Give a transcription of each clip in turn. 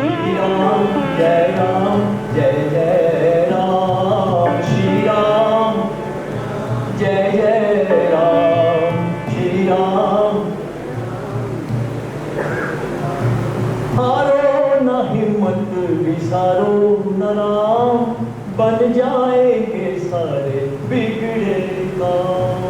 श्री राम जय राम जय जय राम श्री राम जय जय राम श्री राम। हारो न हिम्मत विसारो न राम, बन जाएंगे सारे बिगड़े काम।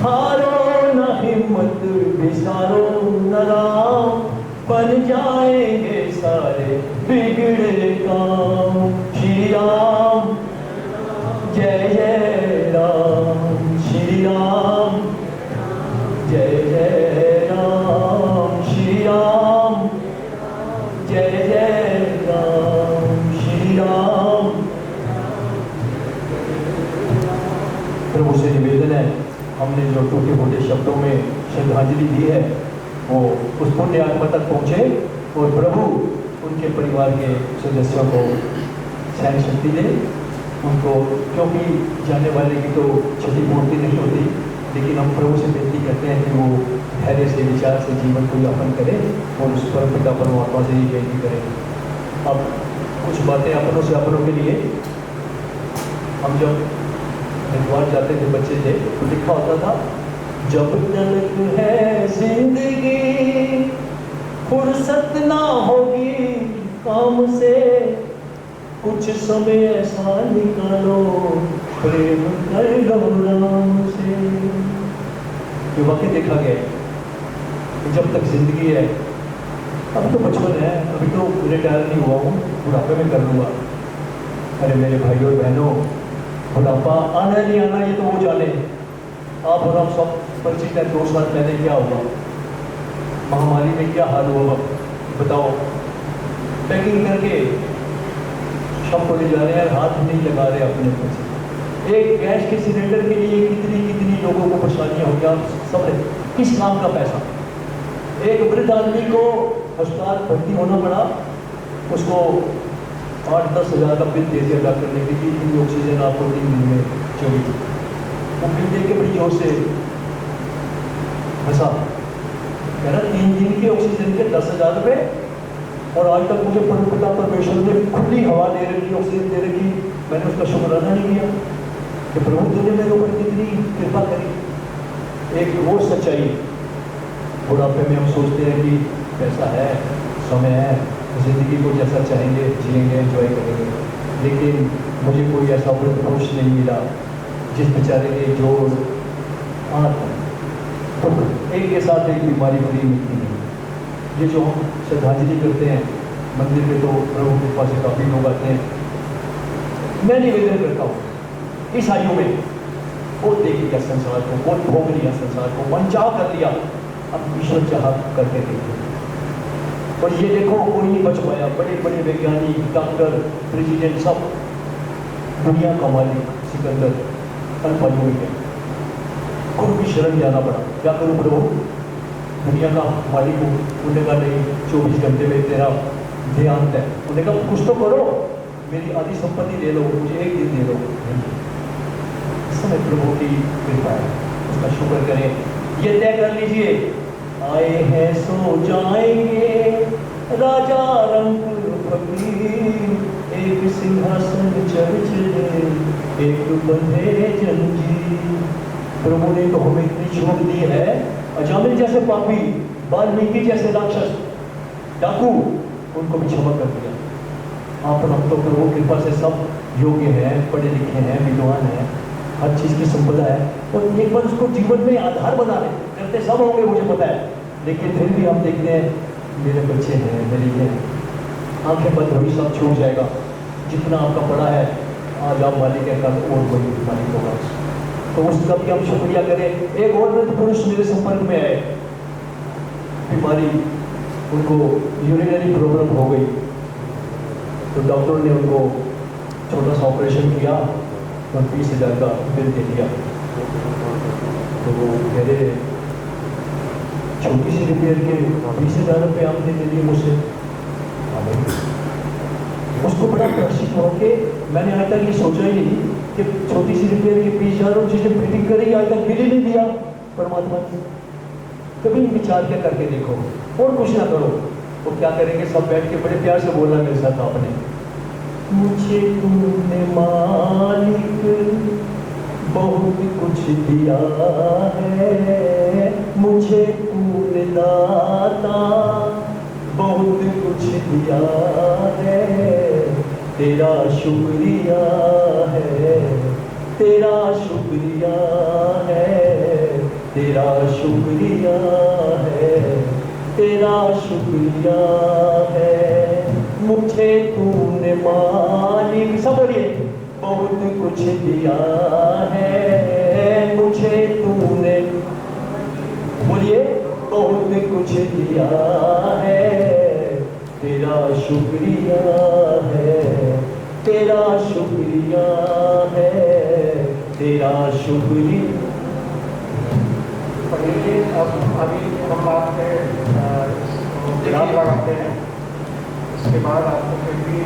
हारो न हिम्मत विसारो न राम, बन जाएंगे सारे बिगड़े काम। श्री राम जय जय राम श्री राम जय जय राम श्री राम जय जय राम श्री राम। प्रभु से निवेदन है, हमने जो टूटे फूटे शब्दों में श्रद्धांजलि दी है वो उस पुण्य आत्मा तक पहुँचे और प्रभु उनके परिवार के सदस्यों को सहन शक्ति दे उनको, क्योंकि जाने वाले की तो क्षति पूर्ति नहीं होती, लेकिन हम प्रभु से विनती करते हैं कि वो धैर्य से विचार से जीवन को यापन करें और उस पर पिता परमात्मा से ही बेनती करें। अब कुछ बातें अपनों से अपनों के लिए, हम जब हरिद्वार जाते थे बच्चे थे तो लिखा होता था, जब तक है जिंदगी फुर्सत ना होगी काम से, कुछ समय ऐसा निकालो प्रेम कर लो राम से। ये वाकई देखा गया कि जब तक जिंदगी है, अब तो बचपन है, अभी तो रिटायर नहीं हुआ हूँ, बुढ़ापे में कर लूँगा। अरे मेरे भाइयों और बहनों, बुढ़ापा आना नहीं आना ये तो वो जाने। आप और हम सब परिचित है, 2 साल पहले क्या हुआ, महामारी में क्या हाल हुआ बताओ। पैकिंग करके शव को ले जा रहे हैं, हाथ नहीं लगा रहे अपने ऊपर से। एक गैस के सिलेंडर के लिए कितनी कितनी लोगों को परेशानियां हो गया, सब किस नाम का पैसा। एक वृद्ध आदमी को अस्पताल भर्ती होना पड़ा, उसको 8-10 हज़ार का बिल दे दिया डॉक्टर ने कि इतनी ऑक्सीजन आपको 3 दिन में चाहिए। वो बिल दे के बड़ी जोर से हंसा, कह रहा 3 दिन के ऑक्सीजन के 10,000 रुपये, और आज तक मुझे पिता परमेश्वर ने खुली हवा दे रखी, ऑक्सीजन दे रखी, मैंने उसका शुक्राना नहीं किया कि प्रभु तुमने मेरे ऊपर कितनी कृपा करी। एक वो सच्चाई, बुढ़ापे में हम सोचते हैं कि पैसा है, समय है, जिंदगी को जैसा चाहेंगे जिएंगे, एंजॉय करेंगे, लेकिन मुझे कोई ऐसा वृद्ध पुरुष नहीं मिला जिस बेचारे के जोड़ एक के साथ एक बीमारी भरी मिलती है। ये जो हम श्रद्धांजलि करते हैं मंदिर में, तो प्रभु के पास काफ़ी लोग आते हैं। मैं निवेदन करता हूँ इस आयु में बहुत देख लिया संसार को, बहुत भोग लिया संसार को, मनचाह कर लिया, अब ईश्वर चाह करके देखो। और ये देखो कोई नहीं बच पाया, बड़े बड़े वैज्ञानिक, डॉक्टर, प्रेसिडेंट, सब दुनिया का मालिक सिकंदर अल्पायु में गया, गुरु की शरण जाना पड़ा। क्या करूँ प्रभु, दुनिया का मालिक हूँ। उन्होंने कहा नहीं, 24 घंटे में तेरा ध्यान है। उन्होंने कहा कुछ तो करो, मेरी आधी संपत्ति दे लो, मुझे 1 दिन दे दो। इस समय प्रभु की कृपा है, उसका शुक्र करें। ये तय कर लीजिए, आए हैं सो जाएंगे, राजा रंग फकीर, एक सिंहासन चर्च एक बंधे जंजीर। प्रभु ने तो हमें इतनी छूट दी है, अजामिल जैसे पापी, वाल्मीकि जैसे राक्षस, डाकू, उनको भी क्षमा कर दिया। आप और हम तो प्रभु कृपा से सब योग्य हैं, पढ़े लिखे हैं, विद्वान हैं, हर चीज़ की संपदा है, और एक बार उसको जीवन में आधार बना रहे करते सब होंगे मुझे पता है, लेकिन फिर भी हम देखते हैं मेरे बच्चे हैं, मेरी है, आंखें बंद हुई सब छूट जाएगा। जितना आपका पड़ा है आज आप मालिक है, कल और कोई मालिक होगा, तो उसका भी हम शुक्रिया करें। एक और वृद्ध पुरुष मेरे संपर्क में आए, बीमारी, उनको यूरिनरी प्रॉब्लम हो गई, तो डॉक्टर ने उनको छोटा सा ऑपरेशन किया और 20,000 का बिल दे दिया। तो वो कह रहे छोटी सी रिपेयर के 20,000 रुपये आपने दे दिए मुझसे। उसको बड़ा प्रशिक्षित होके मैंने आज तक ये सोचा ही नहीं कि छोटी सी रिपेयर के 20,000 चीजें फिटिंग करेगी, आज तक बिल ही नहीं दिया परमात्मा ने। कभी विचार क्या करके देखो और कुछ ना करो, वो क्या करेंगे, सब बैठ के बड़े प्यार से बोलना मेरे साथ आपने। मुझे तूने मालिक बहुत कुछ दिया है, मुझे तूने दाता बहुत कुछ दिया है, तेरा शुक्रिया है, तेरा शुक्रिया है, तेरा शुक्रिया है, तेरा शुक्रिया है। मुझे तूने मालिक, सब बोलिए, बहुत कुछ दिया है, मुझे तूने, बोलिए, बहुत कुछ दिया है, तेरा शुक्रिया है, तेरा शुक्रिया है, तेरा शुक्रिया। पहले अब अभी हम आपके विराम लगाते हैं, इसके बाद आपको फिर भी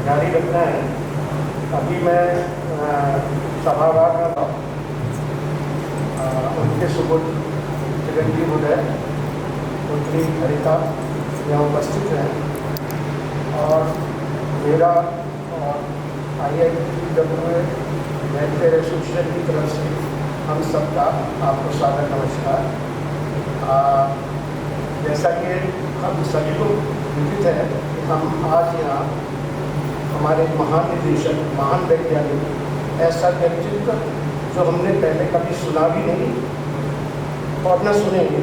जारी रखना है। अभी मैं सभागार में उनके सुपुत्र चिरंजीव उदय पुत्री हरिता यहाँ उपस्थित हैं, और मेरा IITW वेलफेयर एसोसिएशन की तरफ से हम सबका आपको सादर नमस्कार। जैसा कि हम सभी को विदित है कि हम आज यहाँ हमारे महान निदेशक, महान वैज्ञानिक, ऐसा व्यक्तित्व जो हमने पहले कभी सुना भी नहीं और न सुनेंगे,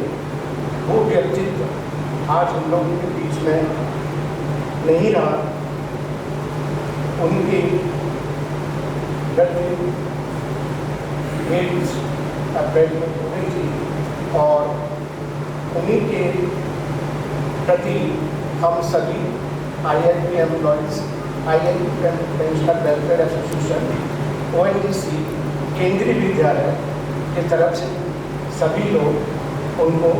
वो व्यक्तित्व आज हम लोगों के बीच में नहीं रहा। उनकी गति 23 अप्रैल में हुई थी, और उन्हीं के प्रति हम सभी IIT employees, IIT pensioner welfare association, ONGC केंद्रीय विद्यालय की तरफ से सभी लोग उनको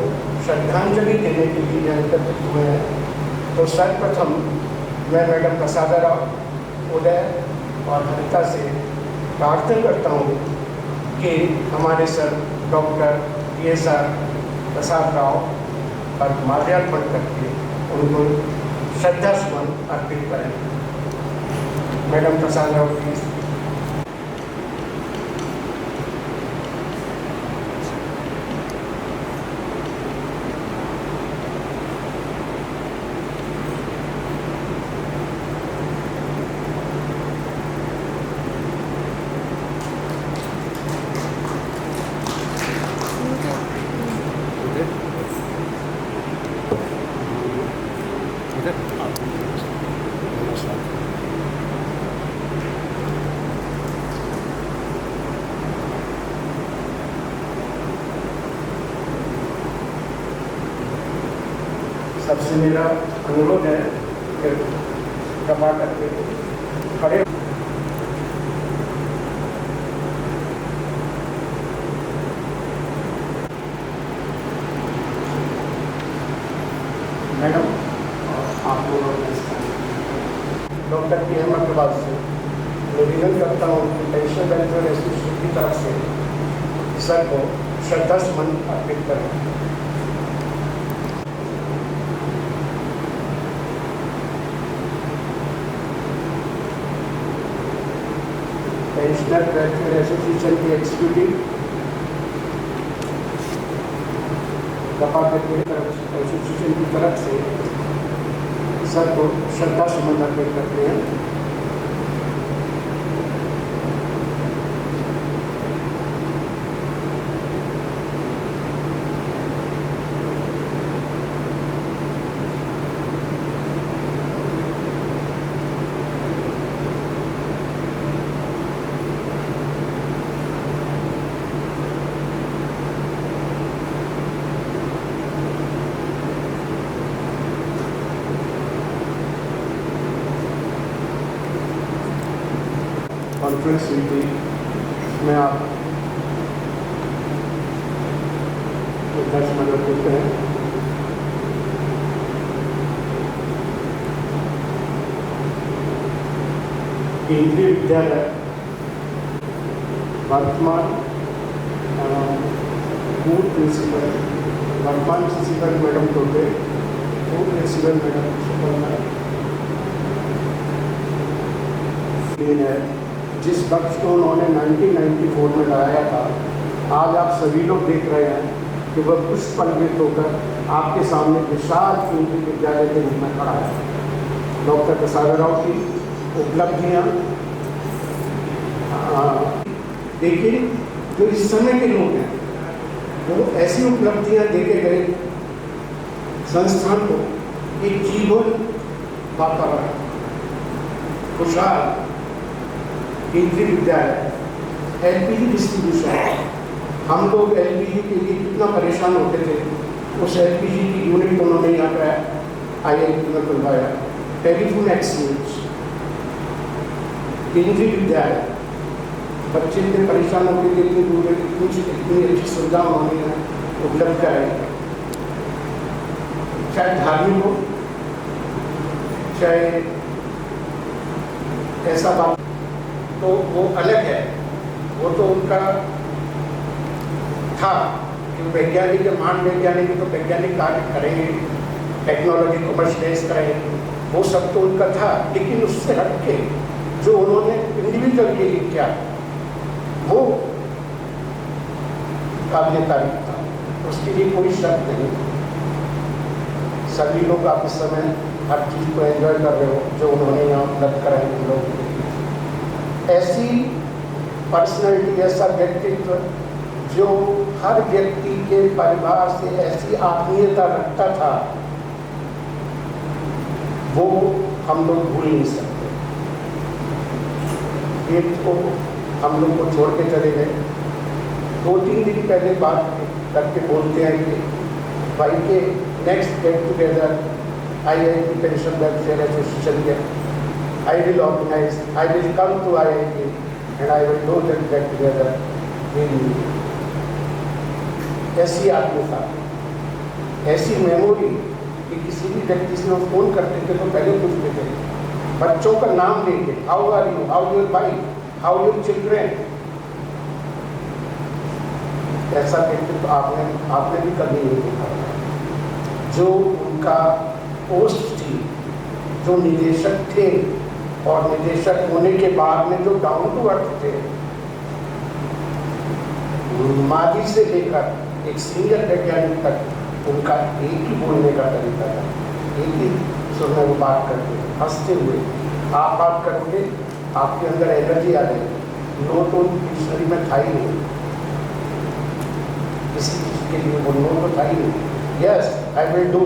श्रद्धांजलि देने के लिए यहाँ एकत्रित हुए हैं। तो सर्वप्रथम मैं मैडम प्रसादा राव, उदय और हरिता से प्रार्थना करता हूँ कि हमारे sir doctor PSR Prasad Rao पर माल्यार्पण करके उनको श्रद्धा सुमन अर्पित करें। Madam Prasad Rao please. सबसे मेरा अनुरोध है कि कृपा करके खड़े। मैडम आप लोग डॉक्टर के अहमदाबाद से निवेदन करता हूँ कि पेंशन वेलफेयर एसोसिएशन की तरफ से सर को श्रद्धा सुमन अर्पित करें। पेंशनर वेलफेयर एसोसिएशन के एग्जीक्यूटिव एसोसिएशन की तरफ से सर को श्रद्धा सुमन अर्पित करते हैं। कॉन्फ्रेंस हुई थी, इसमें आप 10 मिनट देते हैं। केंद्रीय विद्यालय वर्तमान पूर्व प्रिंसिपल, वर्तमान प्रिंसिपल मैडम टोटे वो प्रिंसिपल मैडम है जिस वक्त को उन्होंने 1994 में लाया था, आज आप सभी लोग देख रहे हैं कि वह पुष्पलवित होकर आपके सामने विशाल केंद्रीय विद्यालय के रूप में खड़ा है। डॉक्टर प्रसाद राव की उपलब्धियाँ देखिए, जो इस समय के लोग हैं वो ऐसी उपलब्धियाँ देके गए संस्थान को एक जीवन वातावरण, खुशहाल केंद्रीय विद्यालय, एलपीजी डिस्ट्रीब्यूशन। हम लोग एलपीजी के लिए कितना परेशान होते थे, उस एलपीजी की यूनिट उन्होंने यहाँ पर आईआईटी में खुलवाया। टेलीफोन एक्सचेंज, केंद्रीय विद्यालय, बच्चे इतने परेशान होते थे, इतनी अच्छी सुविधा उन्होंने उपलब्ध कराई। चाहे धार्मिक हो, चाहे ऐसा बात, तो वो अलग है। वो तो उनका था कि वैज्ञानिक, महान वैज्ञानिक तो वैज्ञानिक कार्य करेंगे, टेक्नोलॉजी कमर्शलाइज करेंगे, वो सब तो उनका था। लेकिन उससे हट के जो उन्होंने इंडिविजुअल के लिए किया, वो काबिल तारीफ था, उसके लिए कोई शक नहीं। सभी लोग आप इस समय हर चीज़ को एंजॉय कर रहे हो जो उन्होंने यहाँ उपलब्ध कराई उन लोगों के लिए। ऐसी पर्सनैलिटी, ऐसा व्यक्तित्व जो हर व्यक्ति के परिवार से ऐसी आत्मीयता रखता था, वो हम लोग भूल नहीं सकते। ये तो हम लोग को छोड़ के चले गए। 2-3 दिन पहले बात करके बोलते हैं कि भाई के next get together IIT pension welfare association के I will organize, I will come to IIT and I will do that get together in ऐसी आत्मीयता, ऐसी मेमोरी कि किसी भी व्यक्ति से वो फोन करते थे तो पहले पूछते थे बच्चों का नाम लेके, how are you, how your wife, how your children. ऐसा व्यक्ति तो आपने भी कभी नहीं देखा। जो उनका पोस्ट थी, जो निदेशक थे और निदेशक होने के बाद में जो डाउन टू अर्थ थे, माजी से लेकर एक सीनियर वैज्ञानिक तक, उनका एक ही बोलने का तरीका था, एक ही सुर में वो बात करते, हंसते हुए। आप बात करोगे, आपके अंदर एनर्जी आ जाएगी। नो तो डिक्शनरी में था ही नहीं, किसी चीज़ के लिए वो नो तो था ही नहीं। Yes, I will do.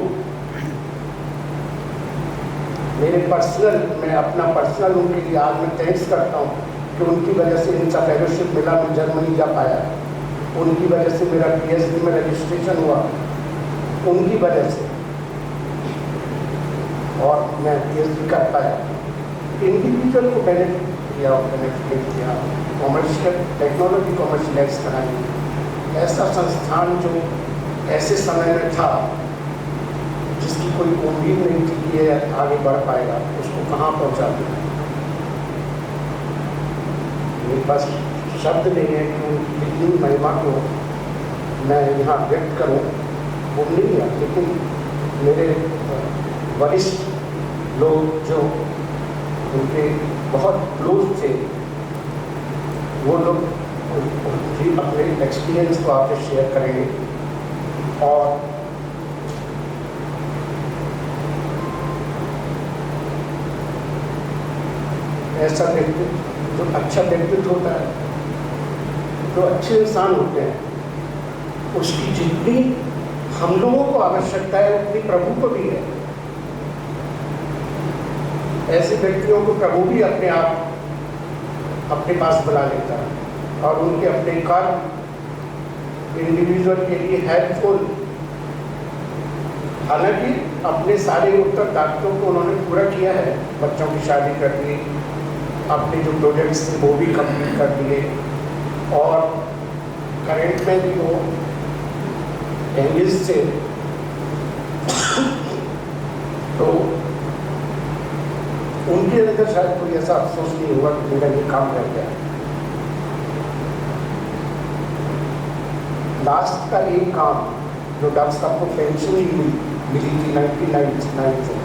मेरे पर्सनल, मैं अपना पर्सनल उनके लिए आज मैं थैंक्स करता हूँ कि उनकी वजह से इनका फेलोशिप मिला, मैं जर्मनी जा पाया। उनकी वजह से मेरा PhD में रजिस्ट्रेशन हुआ, उनकी वजह से, और मैं PhD कर पाया। इंडिविजुअल को बेनिफिट किया और बेनिफिट किया, कॉमर्शियल टेक्नोलॉजी कॉमर्शलाइज कराई। ऐसा संस्थान जो ऐसे समय में था जिसकी कोई उम्मीद नहीं थी कि ये आगे बढ़ पाएगा, उसको कहाँ पहुँचा दिया। मेरे पास शब्द नहीं है कि उनकी कितनी महिमा को मैं यहाँ व्यक्त करूँ, वो नहीं है। लेकिन मेरे वरिष्ठ लोग जो उनके बहुत क्लोज थे, वो लोग भी अपने एक्सपीरियंस को आपसे शेयर करेंगे। और ऐसा व्यक्तित्व जो अच्छा व्यक्तित्व होता है, जो अच्छे इंसान होते हैं, उसकी जितनी हम लोगों को आवश्यकता है उतनी प्रभु को भी है। ऐसे व्यक्तियों को प्रभु भी अपने आप अपने पास बुला लेता है और उनके अपने कर्म इंडिविजुअल के लिए हेल्पफुल। हालांकि अपने सारे उत्तरदायित्वों को उन्होंने पूरा किया है, बच्चों की शादी कर दी, अपने जो प्रोजेक्ट्स थे वो भी कंप्लीट कर दिए, और करंट में भी वो इंग्लिश से तो उनके अंदर शायद कोई ऐसा अफसोस नहीं हुआ कि मेरा ये काम रह गया। लास्ट का एक काम जो डॉक्टर साहब को पेंशन ही हुई मिली थी 1999 से,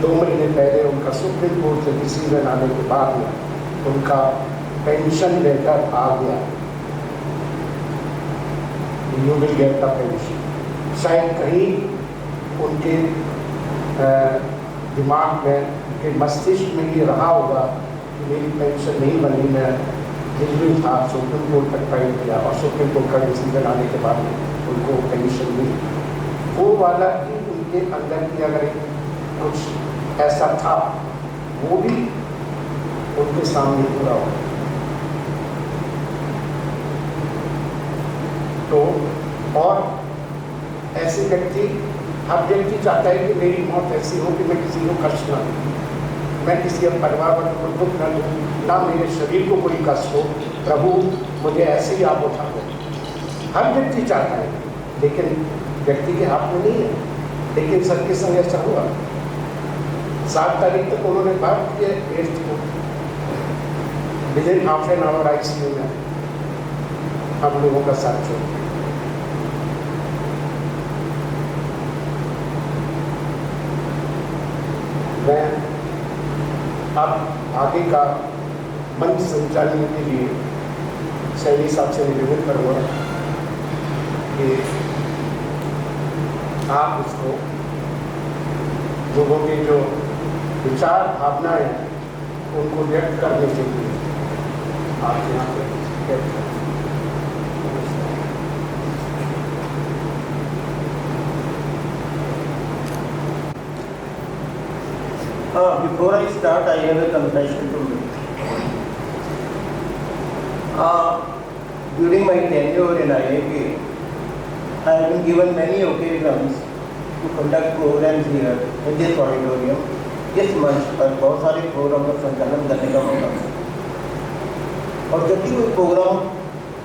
2 महीने पहले उनका सुप्रीम कोर्ट से डिसीजन आने के बाद में उनका पेंशन लेटर आ गया, you will get the pension. शायद कहीं उनके दिमाग में, उनके मस्तिष्क में ये रहा होगा कि मेरी पेंशन नहीं बनी, मैं दिल्ली था, सुप्रीम कोर्ट तक फाइल किया और सुप्रीम कोर्ट का डिसीजन आने के बाद उनको पेंशन मिली। वो वाला ही उनके अंदर की अगर कुछ ऐसा था, वो भी उनके सामने पूरा हो। तो और ऐसे व्यक्ति, हर व्यक्ति चाहता है कि मेरी मौत ऐसी हो कि मैं किसी को कष्ट ना दूँ, मैं किसी परिवार वालों को दुख न दूँ, ना मेरे शरीर को कोई कष्ट हो, प्रभु मुझे ऐसे ही आप उठा दो। हर व्यक्ति चाहता है, लेकिन व्यक्ति के हाथ में नहीं है। लेकिन सबके संग ऐसा हुआ। 7 तारीख तक उन्होंने बात किया 8 को, within half an hour ICU में हम लोगों का साथ छोड़ दिया। मैं अब आगे का मंच संचालन के लिए सैनी साहब से निवेदन करूँगा कि आप उसको लोगों के जो विचार भावनाएं उनको व्यक्त करने के लिए आप यहाँ पे व्यक्त करें। Before I start, I have a confession to make. During my tenure in IIT, I have been given many occasions to conduct programs here in this auditorium. इस मंच पर बहुत सारे प्रोग्राम का संचालन करने का मौका मिला और जब भी कोई प्रोग्राम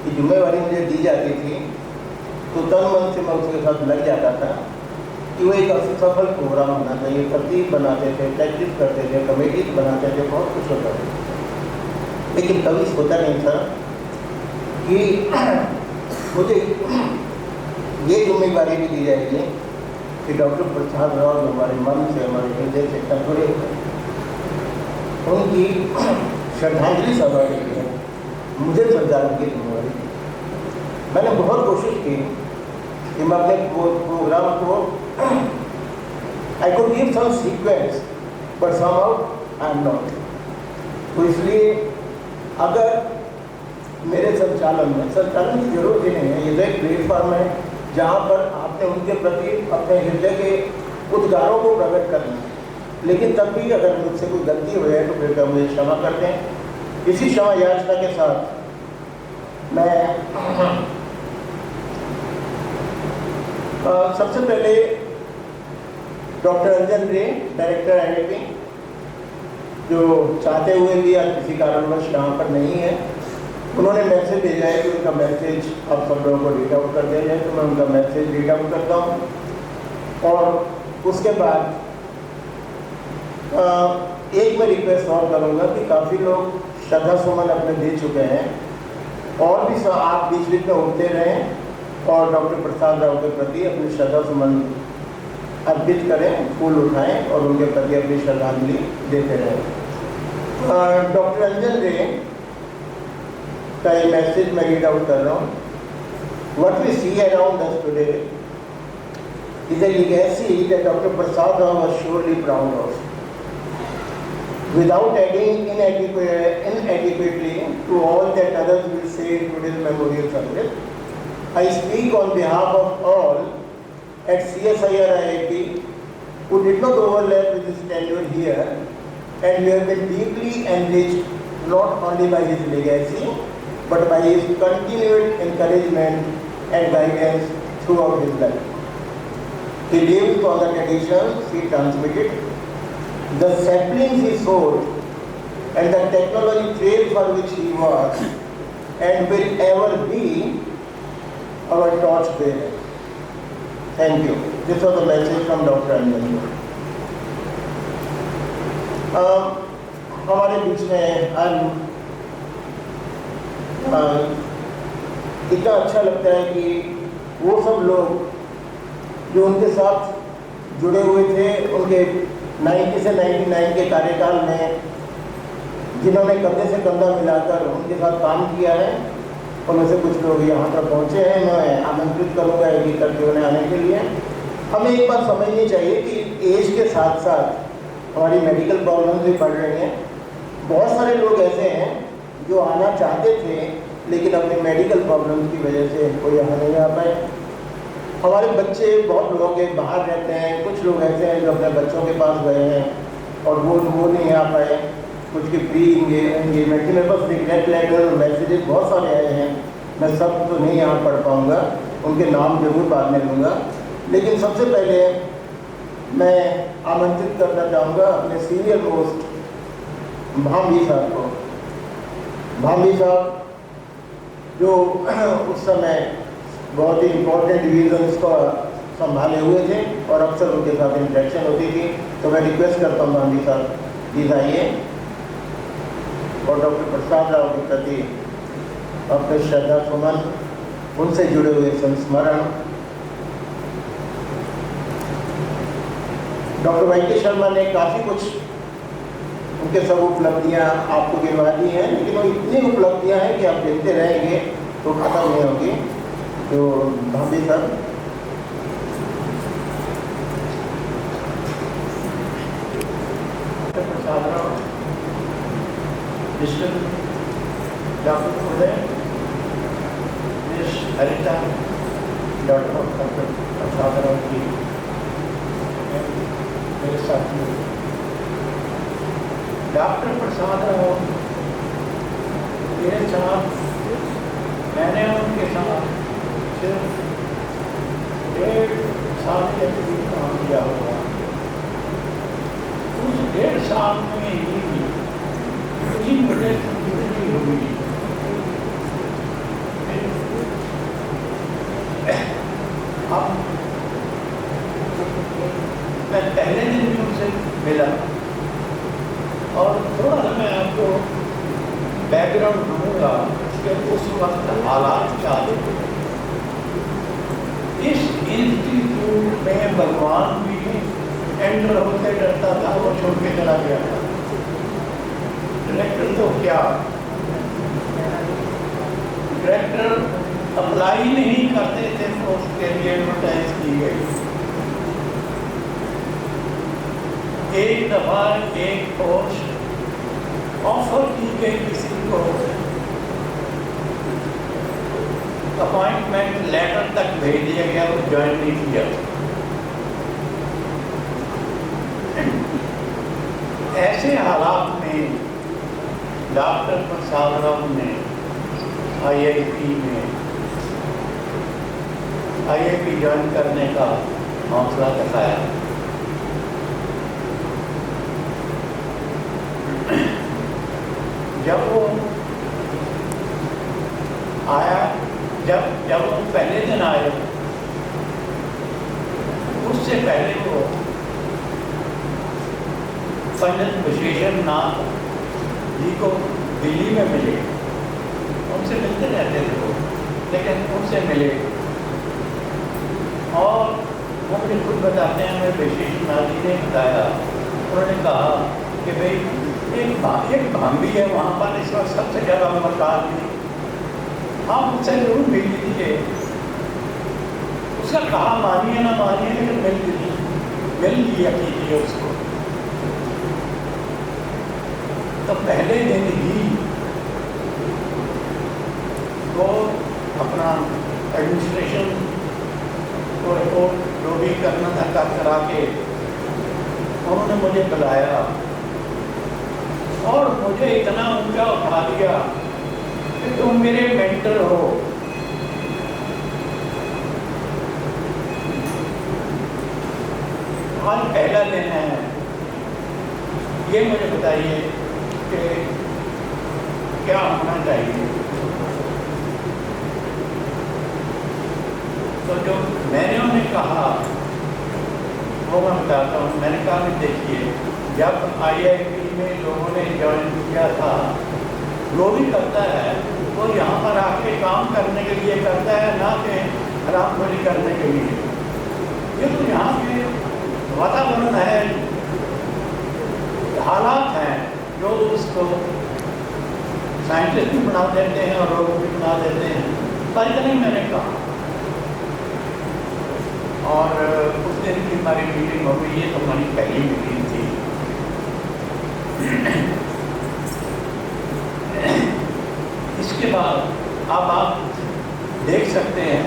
की जिम्मेवारी मुझे दी जाती थी तो तन मन से मैं उसके साथ लग जाता था कि वो एक सफल प्रोग्राम होना चाहिए। तरतीब बनाते थे, प्रैक्टिस करते थे, कमेटीज बनाते थे, बहुत कुछ होता था। लेकिन कभी सोचा नहीं था कि मुझे ये जिम्मेदारी भी दी जाएगी कि डॉक्टर प्रसाद राव हमारे मन से, हमारे हृदय से जुड़े हुए, उनकी श्रद्धांजलि सभा के लिए मुझे संचालन की जिम्मेदारी दी। मैंने बहुत कोशिश की कि मैं अपने प्रोग्राम को I could give some sequence, but somehow I am not. तो इसलिए अगर मेरे संचालन की जरूरत ही नहीं है, ये तो एक प्लेटफॉर्म है जहाँ पर आपने उनके प्रति अपने हृदय के उद्गारों को प्रकट करना है। लेकिन तब भी अगर मुझसे कोई गलती हो जाए तो फिर मुझे क्षमा कर दें। इसी क्षमा याचना के साथ मैं सबसे पहले डॉक्टर अंजन रे, डायरेक्टर IIT, जो चाहते हुए भी आज किसी कारणवश यहाँ पर नहीं है, उन्होंने मैसेज भेजा है कि उनका मैसेज आप सब लोगों को रीड आउट कर दिया जाए, तो मैं उनका मैसेज रीड आउट करता हूँ। और उसके बाद एक मैं रिक्वेस्ट और करूँगा कि काफ़ी लोग श्रद्धा सुमन अपने दे चुके हैं और भी आप बीच बीच में उठते रहें और डॉक्टर प्रसाद राव के प्रति अपनी श्रद्धा सुमन अर्पित करें, फूल उठाएं और उनके प्रति अपनी श्रद्धांजलि देते रहें। डॉक्टर अंजन रे का ये मैसेज मैं रीड आउट कर रहा हूँ। What we see around us today is a legacy that Dr. Prasad Rao was surely proud of. Without adding inadequately to all that others will say in today's memorial service, I speak on behalf of all at CSIR IIT who did not overlap with his tenure here, and we have been deeply enriched not only by his legacy but by his continued encouragement and guidance throughout his life. He lived on the traditions he transmitted, the saplings he sowed, and the technology trail for which he was and will ever be our torchbearer. Thank you. This was a message from Dr. Anjan. हमारे बीच में आज इतना अच्छा लगता है कि वो सब लोग जो उनके साथ जुड़े हुए थे, उनके 90 से 99 के कार्यकाल में जिन्होंने कंधे से कंधा मिलाकर उनके साथ काम किया है, उनमें से कुछ लोग यहाँ पर पहुँचे हैं। मैं आमंत्रित करूँगा एक एक करके उन्हें आने के लिए। हमें एक बात समझनी चाहिए कि एज के साथ साथ हमारी मेडिकल प्रॉब्लम्स भी बढ़ रही हैं। बहुत सारे लोग ऐसे हैं जो आना चाहते थे लेकिन अपने मेडिकल प्रॉब्लम्स की वजह से कोई यहाँ नहीं आ पाए। हमारे बच्चे, बहुत लोग के बाहर रहते हैं, कुछ लोग ऐसे हैं जो अपने बच्चों के पास गए हैं और वो नहीं आ पाए। कुछ के प्री एंगेजमेंट के, मेरे पास रिग्रेट लेटर और मैसेजेस बहुत सारे आए हैं। मैं सब तो नहीं यहाँ पढ़ पाऊँगा, उनके नाम जरूर बाद में लूँगा। लेकिन सबसे पहले मैं आमंत्रित करना चाहूँगा अपने सीनियर मोस्ट भामी साहब को। भामी साहब जो उस समय बहुत ही इम्पोर्टेंट डिवीजन्स को संभाले हुए थे और अक्सर उनके साथ इंटरेक्शन होती थी, तो मैं रिक्वेस्ट करता हूँ भामी साहब प्लीज आइए और डॉक्टर प्रसाद राव के प्रति अपने श्रद्धा सुमन, उनसे जुड़े हुए संस्मरण। डॉक्टर वाई के शर्मा ने काफ़ी कुछ उनके सब उपलब्धियां आपको गिनवा दी हैं, लेकिन वो इतनी उपलब्धियां हैं कि आप गिनते रहेंगे तो खत्म नहीं होगी। तो भाभी साहब, प्रसाद राव, मिस्टर डॉक्टर उदय, मिस हरिता, डॉक्टर प्रसाद राव की मेरे साथी डॉक्टर प्रसाद राव मेरे साथ, मैंने उनके साथ सिर्फ 1.5 साल के करीब काम किया होगा। उस 1.5 साल में ही मुझे मुझे तब्दीली हुई। अब मैं पहले दिन भी उनसे मिला और थोड़ा सा मैं आपको बैकग्राउंड दूंगा कि उस वक्त हालात क्या थे। इस इंस्टीट्यूट में भगवान भी एंटर होते डरता था, वो छोड़ के चला गया था। डायरेक्टर तो क्या, डायरेक्टर अप्लाई नहीं करते थे पोस्ट के लिए एडवर्टाइज की गई। एक दफा एक पोस्ट ऑफर की गई किसी को, अपॉइंटमेंट लेटर तक भेज दिया गया, वो ज्वाइन नहीं किया। ऐसे हालात में डॉक्टर प्रसाद राव ने आईआईटी ज्वाइन करने का हौसला दिखाया। जब वो आया, जब वो पहले दिन आए, उससे पहले वो पंडित विशेषण नाथ जी को दिल्ली में मिले। उनसे मिलते रहते थे वो, लेकिन उनसे मिले और वो मुझे खुद बताते हैं, हमें विशेषण नाथ जी ने बताया, उन्होंने कहा कि भाई एक भाभी है वहाँ पर इस वक्त सबसे ज़्यादा मकान थी, आप मुझसे जरूर मिल लीजिए। उसका कहा मानिए ना मानिए, लेकिन मिल लिया कीजिए उसको। तो पहले दिन ही वो अपना एडमिनिस्ट्रेशन को रिपोर्ट जो भी करना था करा के उन्होंने मुझे बुलाया और मुझे इतना ऊंचा उठा दिया कि तुम मेरे मेंटर हो। आज पहला दिन है, ये मुझे बताइए कि क्या होना चाहिए। तो जो मैंने उन्हें कहा वो मैं बताता हूँ। मैंने कहा कि देखिए, जब आईआईटी में लोगों ने ज्वाइन किया था, जो भी करता है वो यहाँ पर आके काम करने के लिए करता है, ना कि हरामखोरी करने के लिए। ये तो यहाँ के वातावरण है, हालात हैं जो उसको साइंटिस्ट भी बना देते हैं और लोग भी बना देते हैं। पर इतना ही मैंने कहा और उस दिन की हमारी मीटिंग हो गई। ये तो हमारी पहली मीटिंग थी। इसके बाद अब आप देख सकते हैं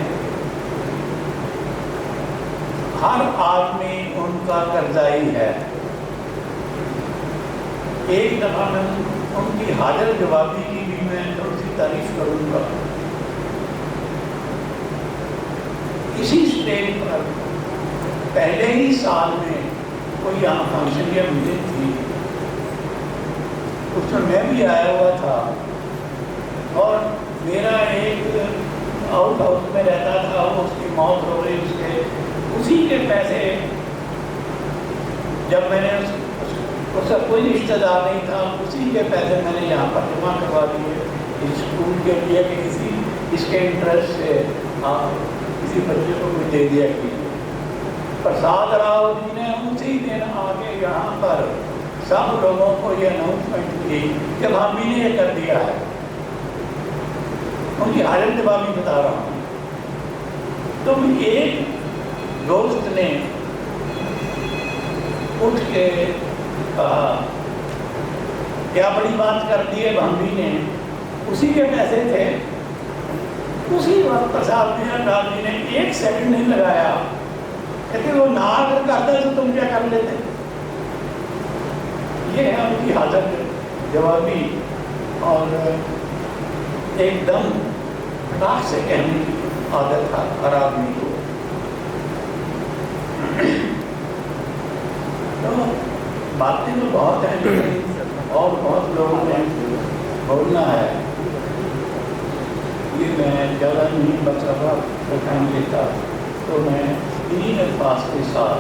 हर आदमी उनका कर्जाई है। एक दफा मैं उनकी हाजिर जवाबी की भी मैं थोड़ी सी तारीफ करूंगा। इसी स्टेज पर पहले ही साल में कोई यहाँ फंक्शन या मीटिंग थी, उसमें मैं भी आया हुआ था और मेरा एक आउट हाउस में रहता था, उसकी मौत हो गई। उसी के पैसे जब मैंने उसका कोई रिश्तेदार नहीं था, उसी के पैसे मैंने यहाँ पर जमा करवा दिए इस स्कूल के लिए कि इसके इंटरेस्ट से आप किसी बच्चे को भी दे दिया कीजिए। प्रसाद राव जी ने उसी दिन आके यहाँ पर सब लोगों को ये अनाउंसमेंट की कि भाभी ने ये कर दिया है। उनकी हालत जवाबी बता रहा हूँ। तो एक दोस्त ने उठ के कहा क्या बड़ी बात कर दी है भाभी ने, उसी के पैसे थे। उसी वक्त प्रसाद राव जी ने 1 सेकंड नहीं लगाया, कहते वो ना अगर करता तो तुम क्या कर लेते। ये है उनकी हालत जवाबी और एकदम राह से कहने की आदत था हर आदमी को। तो बातें तो बहुत हैं और बहुत लोगों ने बोलना है। ये मैं ज़्यादा नहीं बचा हुआ तो टाइम लेता, तो मैं इन्हीं अल्फाज के साथ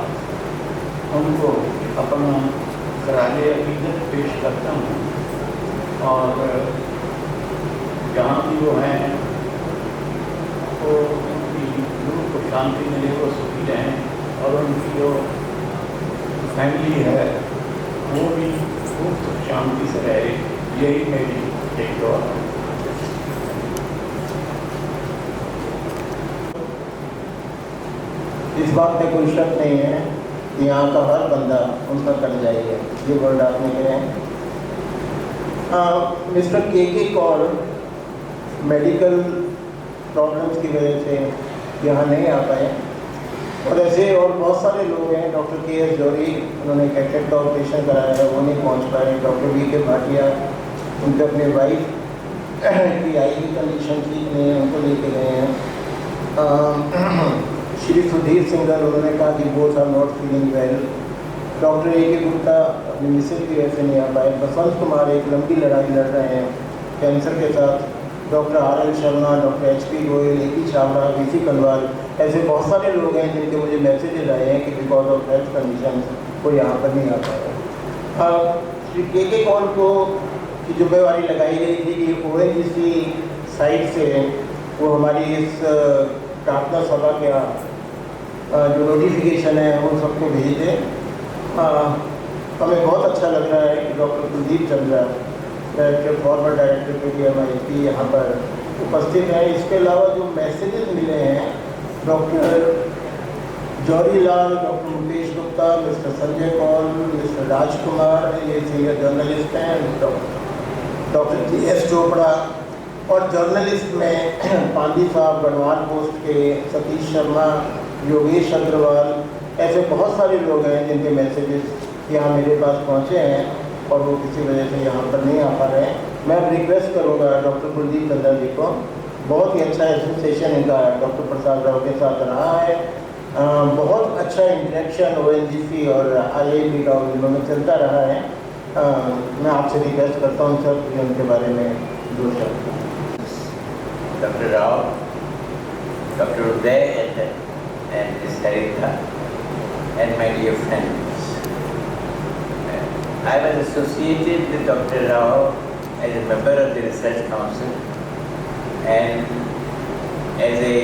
उनको अपना खराजे अकीदत पेश करता हूँ और जहाँ भी वो हैं वो उनकी रूह को शांति मिले, वो सुखी रहें और उनकी जो फैमिली है वो भी खूब सुख शांति से रहे। यही मेरी एक दुआ है। इस बात में कोई शक नहीं है कि यहाँ का हर बंदा उनका कर्जाई है। ये वर्ड आपने कहे हैं। मिस्टर के कौल मेडिकल प्रॉब्लम्स की वजह से यहाँ नहीं आ पाए और ऐसे और बहुत सारे लोग हैं। Doctor KS. जौहरी, उन्होंने कैटेट का ऑपरेशन कराया है, वो नहीं पहुँच पाए। Doctor VK. भाटिया, उनके अपने वाइफ की आई की कंडीशन ठीक नहीं है, उनको लेके गए हैं। श्री सुधीर सिंगल, उन्होंने कहा कि both are not feeling well. Doctor A K. Gupta अपनी मिसेज की वजह से नहीं आ पाए। बसंत कुमार एक लंबी लड़ाई लड़ रहे हैं कैंसर के साथ। Doctor R L. Sharma, doctor H P. Goyal, A P. Chhabra, V C. Kalwal, ऐसे बहुत सारे लोग हैं जिनके मुझे मैसेजेस आए हैं कि बिकॉज ऑफ हेल्थ कंडीशन वो यहाँ पर नहीं आ पाए। श्री के कौल को की जिम्मेवारी लगाई गई थी कि ONGC साइड से वो हमारी इस प्रार्थना सभा के जो नोटिफिकेशन है वो सबको भेज दें। हमें बहुत अच्छा लग रहा है कि doctor Kuldeep Chandra, director forward director PDMIP यहाँ पर उपस्थित हैं। इसके अलावा जो मैसेजेस मिले हैं doctor Johri Lal, doctor Mukesh Gupta, mister Sanjay Kaul, mister Rajkumar, ये सीनियर जर्नलिस्ट हैं, डॉक्टर G.S. चोपड़ा और जर्नलिस्ट में पांडी साहब, गढ़वाल पोस्ट के सतीश शर्मा, योगेश अग्रवाल, ऐसे बहुत सारे लोग हैं जिनके मैसेजेस यहाँ मेरे पास पहुँचे हैं और वो किसी वजह से यहाँ पर नहीं आ पा रहे हैं। मैं अब रिक्वेस्ट करूँगा डॉक्टर कुलदीप चंद्रा जी को, बहुत ही अच्छा एसोसिएशन इनका डॉक्टर प्रसाद राव के साथ रहा है। बहुत अच्छा इंटरेक्शन ONGC और IIT का उन्होंने चलता रहा है। मैं आपसे रिक्वेस्ट करता हूँ सर कि उनके बारे में दो शब्द। Dr. Rao, Dr. Uday and Ms. Haritha, and my dear friends. I was associated with Dr. Rao as a member of the Research Council and as a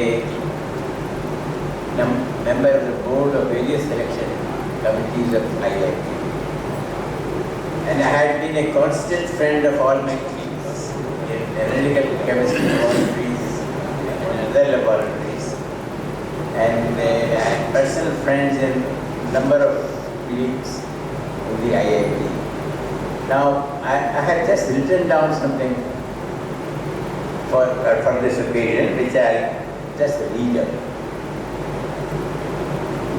member of the board of various selection committees of IIT. And I had been a constant friend of all my colleagues in analytical chemistry laboratories and other laboratories. And I had personal friends in a number of colleagues in the IIT. Now, I had just written down something for this occasion, which I just read out.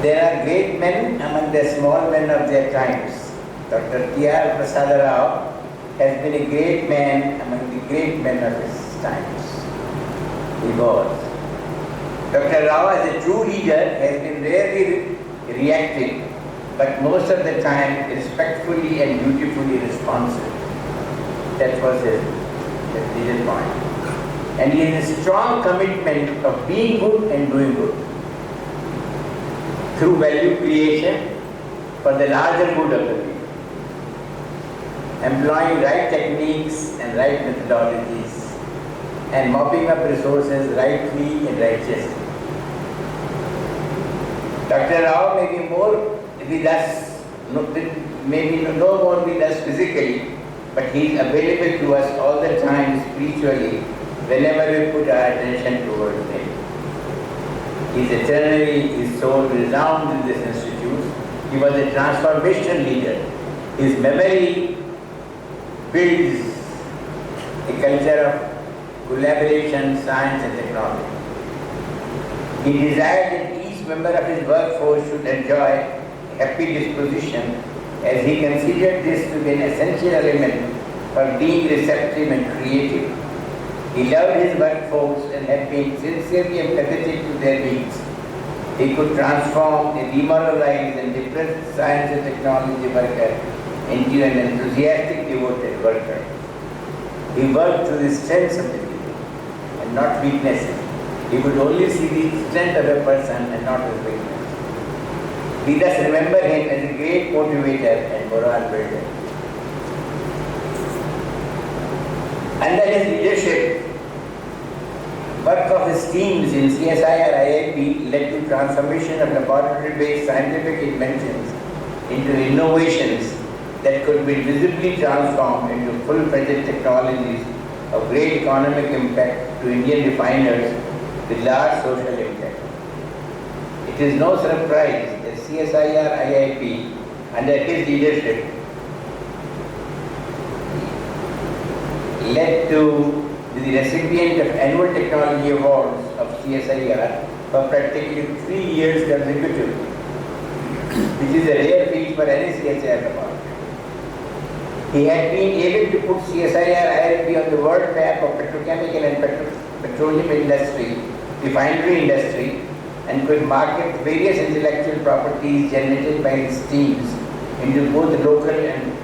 There are great men among the small men of their times. Dr. T.R. Prasad Rao has been a great man among the great men of his times. He was. Dr. Rao, as a true leader, has been rarely reactive, but most of the time respectfully and beautifully responsive. That was his leader point. And he has a strong commitment of being good and doing good through value creation for the larger good of the people, employing right techniques and right methodologies, and mopping up resources rightly and righteously. Dr. Rao may be more with us, maybe no more with us physically, but he is available to us all the time spiritually whenever we put our attention towards him. He is eternally, his soul renowned in this institute. He was a transformational leader. His memory builds a culture of collaboration, science and technology. He desired that each member of his workforce should enjoy happy disposition, as he considered this to be an essential element for being receptive and creative. He loved his workforce and had been sincerely empathetic to their needs. He could transform a demoralized and depressed science and technology worker into an enthusiastic, devoted worker. He worked to the strengths of the people and not weaknesses. He would only see the strength of a person and not his weakness. We thus remember him as a great motivator and morale builder. Under his leadership, work of his teams in CSIR IIP led to transformation of laboratory-based scientific inventions into innovations that could be visibly transformed into full-fledged technologies of great economic impact to Indian refiners with large social impact. It is no surprise that CSIR IIP, under his leadership, led to the recipient of annual technology awards of CSIR for practically 3 years consecutively, which is a rare feat for any CSIR laboratory. He had been able to put CSIR IIP on the world map of petrochemical and petroleum industry, refinery industry, and could market various intellectual properties generated by his teams into both local and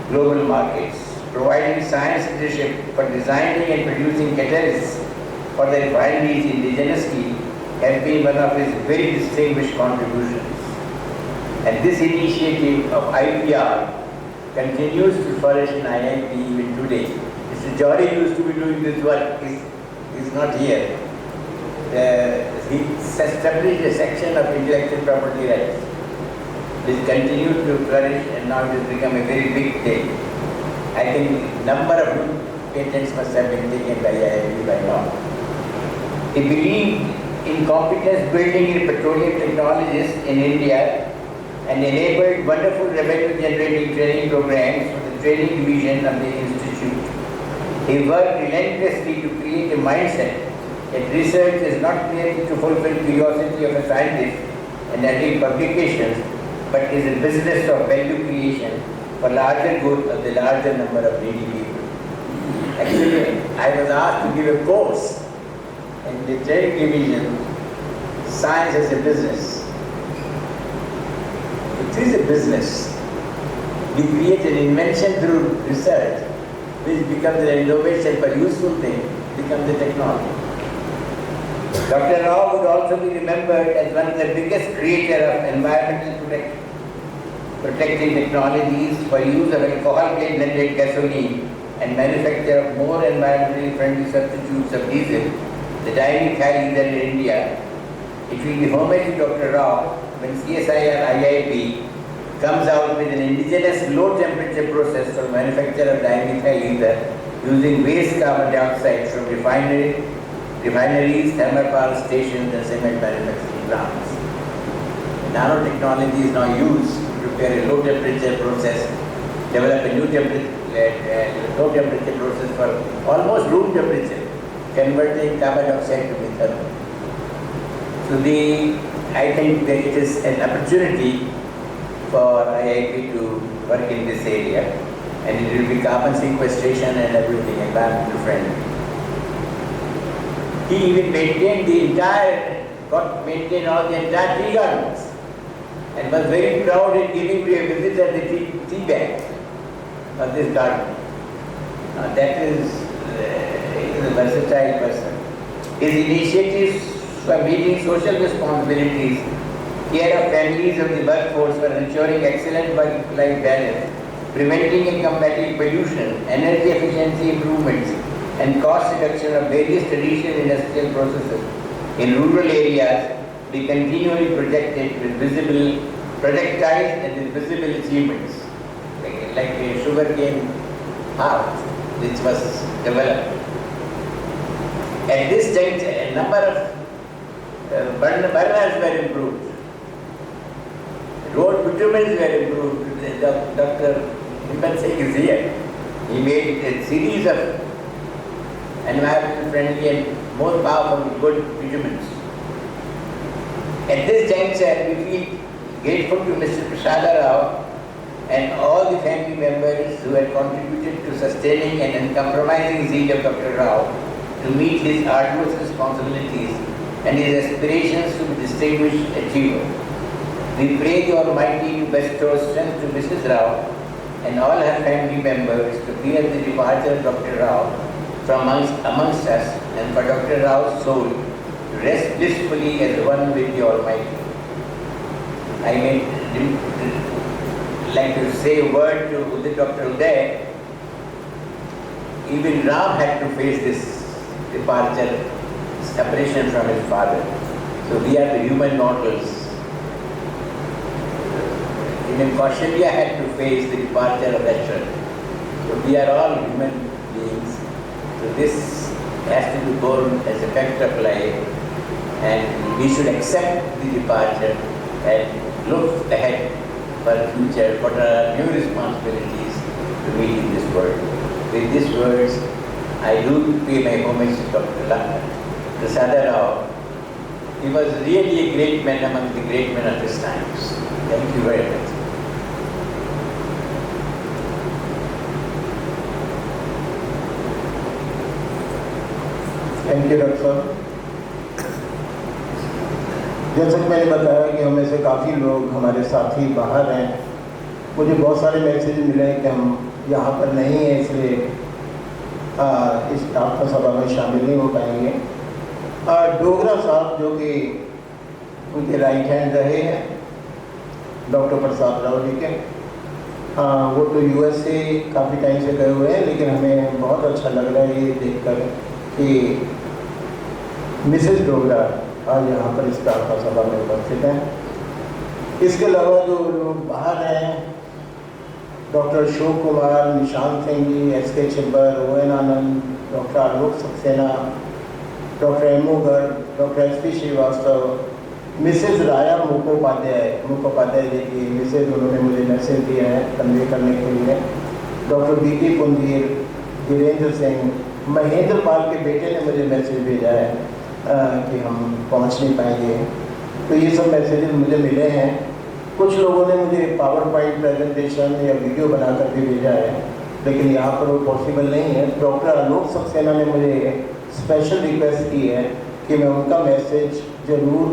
global markets, providing science leadership for designing and producing catalysts for the refineries indigenously has been one of his very distinguished contributions. And this initiative of IPR continues to flourish in IIT even today. Mr. Jory used to be doing this work. He's not here. He established a section of intellectual property rights, which continued to flourish, and now it has become a very big thing. I think number of patents must have been taken by IIT by now. He believed in competence building in petroleum technologies in India and enabled wonderful revenue generating training programs for the training division of the institute. He worked relentlessly to create a mindset that research is not merely to fulfill curiosity of a scientist and adding publications, but is a business of value creation for larger good of the larger number of needy people. Actually, I was asked to give a course in the training division, Science as a Business. It is a business. We create an invention through research, which becomes an innovation for useful thing, becomes a technology. Dr. Rao would also be remembered as one of the biggest creator of environmental protecting technologies for use of alcohol-blended gasoline and manufacture of more environmentally friendly substitutes of diesel, the dimethyl ether in India, it will be homage to Dr. Rao when CSIR IIP comes out with an indigenous low temperature process for manufacture of dimethyl ether using waste carbon dioxide from refineries, thermal power stations and cement manufacturing plants. Nanotechnology is now used to prepare a low temperature process, develop a new low temperature process for almost room temperature, converting carbon dioxide to methanol. So I think that it is an opportunity for IIP to work in this area, and it will be carbon sequestration and everything, environmental friendly. He even maintained all the entire tea gardens, and was very proud in giving to a visitor the tea bag of this garden. That is, he is a versatile person. His initiatives for meeting social responsibilities, care of families of the workforce for ensuring excellent work-life balance, preventing and combating pollution, energy efficiency improvements, and cost reduction of various traditional industrial processes in rural areas be continually projected with projectized and with visible achievements, like a sugarcane harvest which was developed. At this juncture, a number of burners were improved, road bitumens were improved. Dr. Himmat Singh is here. He made a series of environmental friendly and more powerful good bitumens. At this juncture, we feel grateful to Mr. Prasada Rao and all the family members who had contributed to sustaining and uncompromising zeal of Dr. Rao to meet his arduous responsibilities and his aspirations to be distinguished achiever. We pray the Almighty to bestow strength to Mrs. Rao and all her family members to bear the departure of Dr. Rao from amongst us, and for Dr. Rao's soul to rest blissfully as one with the Almighty. I may like to say a word to Dr. Uday. Even Ram had to face this departure, separation from his father. So we are the human mortals. Even Kaushalya had to face the departure of Dashrath. So we are all human beings. So this has to be borne as a fact of life, and we should accept the departure and look ahead for the future, what are our new responsibilities to meet in this world. With these words, I do pay my homage to Dr. Prasada Rao. He was really a great man among the great men of his times. Thank you very much. Thank you doctor साहब। जैसे कि मैंने बताया कि हमें से काफ़ी लोग हमारे साथी बाहर हैं, मुझे बहुत सारे मैसेज मिले कि हम यहाँ पर नहीं हैं, इसलिए इस प्रार्थना सभा में शामिल नहीं हो पाएंगे। डोगरा साहब जो कि उनके राइट हैंड रहे हैं डॉक्टर प्रसाद राव जी के, वो तो यूएस से काफ़ी टाइम से गए हुए हैं, लेकिन हमें बहुत अच्छा लग रहा है ये देखकर कि मिसेस डोगरा आज यहाँ पर इस प्रार्थना सभा में उपस्थित हैं। इसके अलावा जो लोग बाहर हैं, doctor Ashok Kumar, Nishant Singh ji, S K. Chhibber, O N Anand, doctor Alok Saxena, doctor M O Garg, doctor S P. Srivastava, Mrs Raya Mukhopadhyay जी की मिसेज, उन्होंने मुझे मैसेज दिया है कन्वे करने के लिए, डॉक्टर बी.पी. कुंजीर, वीरेंद्र सिंह, महेंद्र पाल के बेटे ने मुझे मैसेज भेजा है कि हम पहुंच नहीं पाएंगे। तो ये सब मैसेजेस मुझे मिले हैं। कुछ लोगों ने मुझे पावर पॉइंट प्रेजेंटेशन या वीडियो बनाकर भी भेजा है, लेकिन यहाँ पर वो पॉसिबल नहीं है। डॉक्टर आलोक सक्सेना ने मुझे स्पेशल रिक्वेस्ट की है कि मैं उनका मैसेज ज़रूर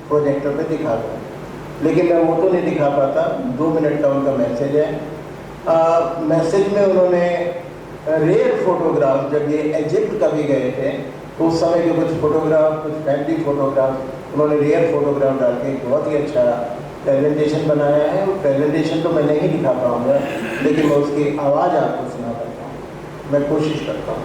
प्रोजेक्टर पे दिखा दूँ, लेकिन मैं वो तो नहीं दिखा पाता। 2 मिनट का उनका मैसेज है। मैसेज में उन्होंने रेयर फोटोग्राफ, जब ये इजिप्ट कभी गए थे तो उस समय के कुछ फोटोग्राफ, कुछ फैमिली फोटोग्राफ, उन्होंने रियल फोटोग्राफ डाल के बहुत ही अच्छा प्रेजेंटेशन बनाया है। वो प्रेजेंटेशन तो मैं नहीं दिखा पाऊँगा, लेकिन मैं उसकी आवाज़ आपको सुना सकता हूँ, मैं कोशिश करता हूँ।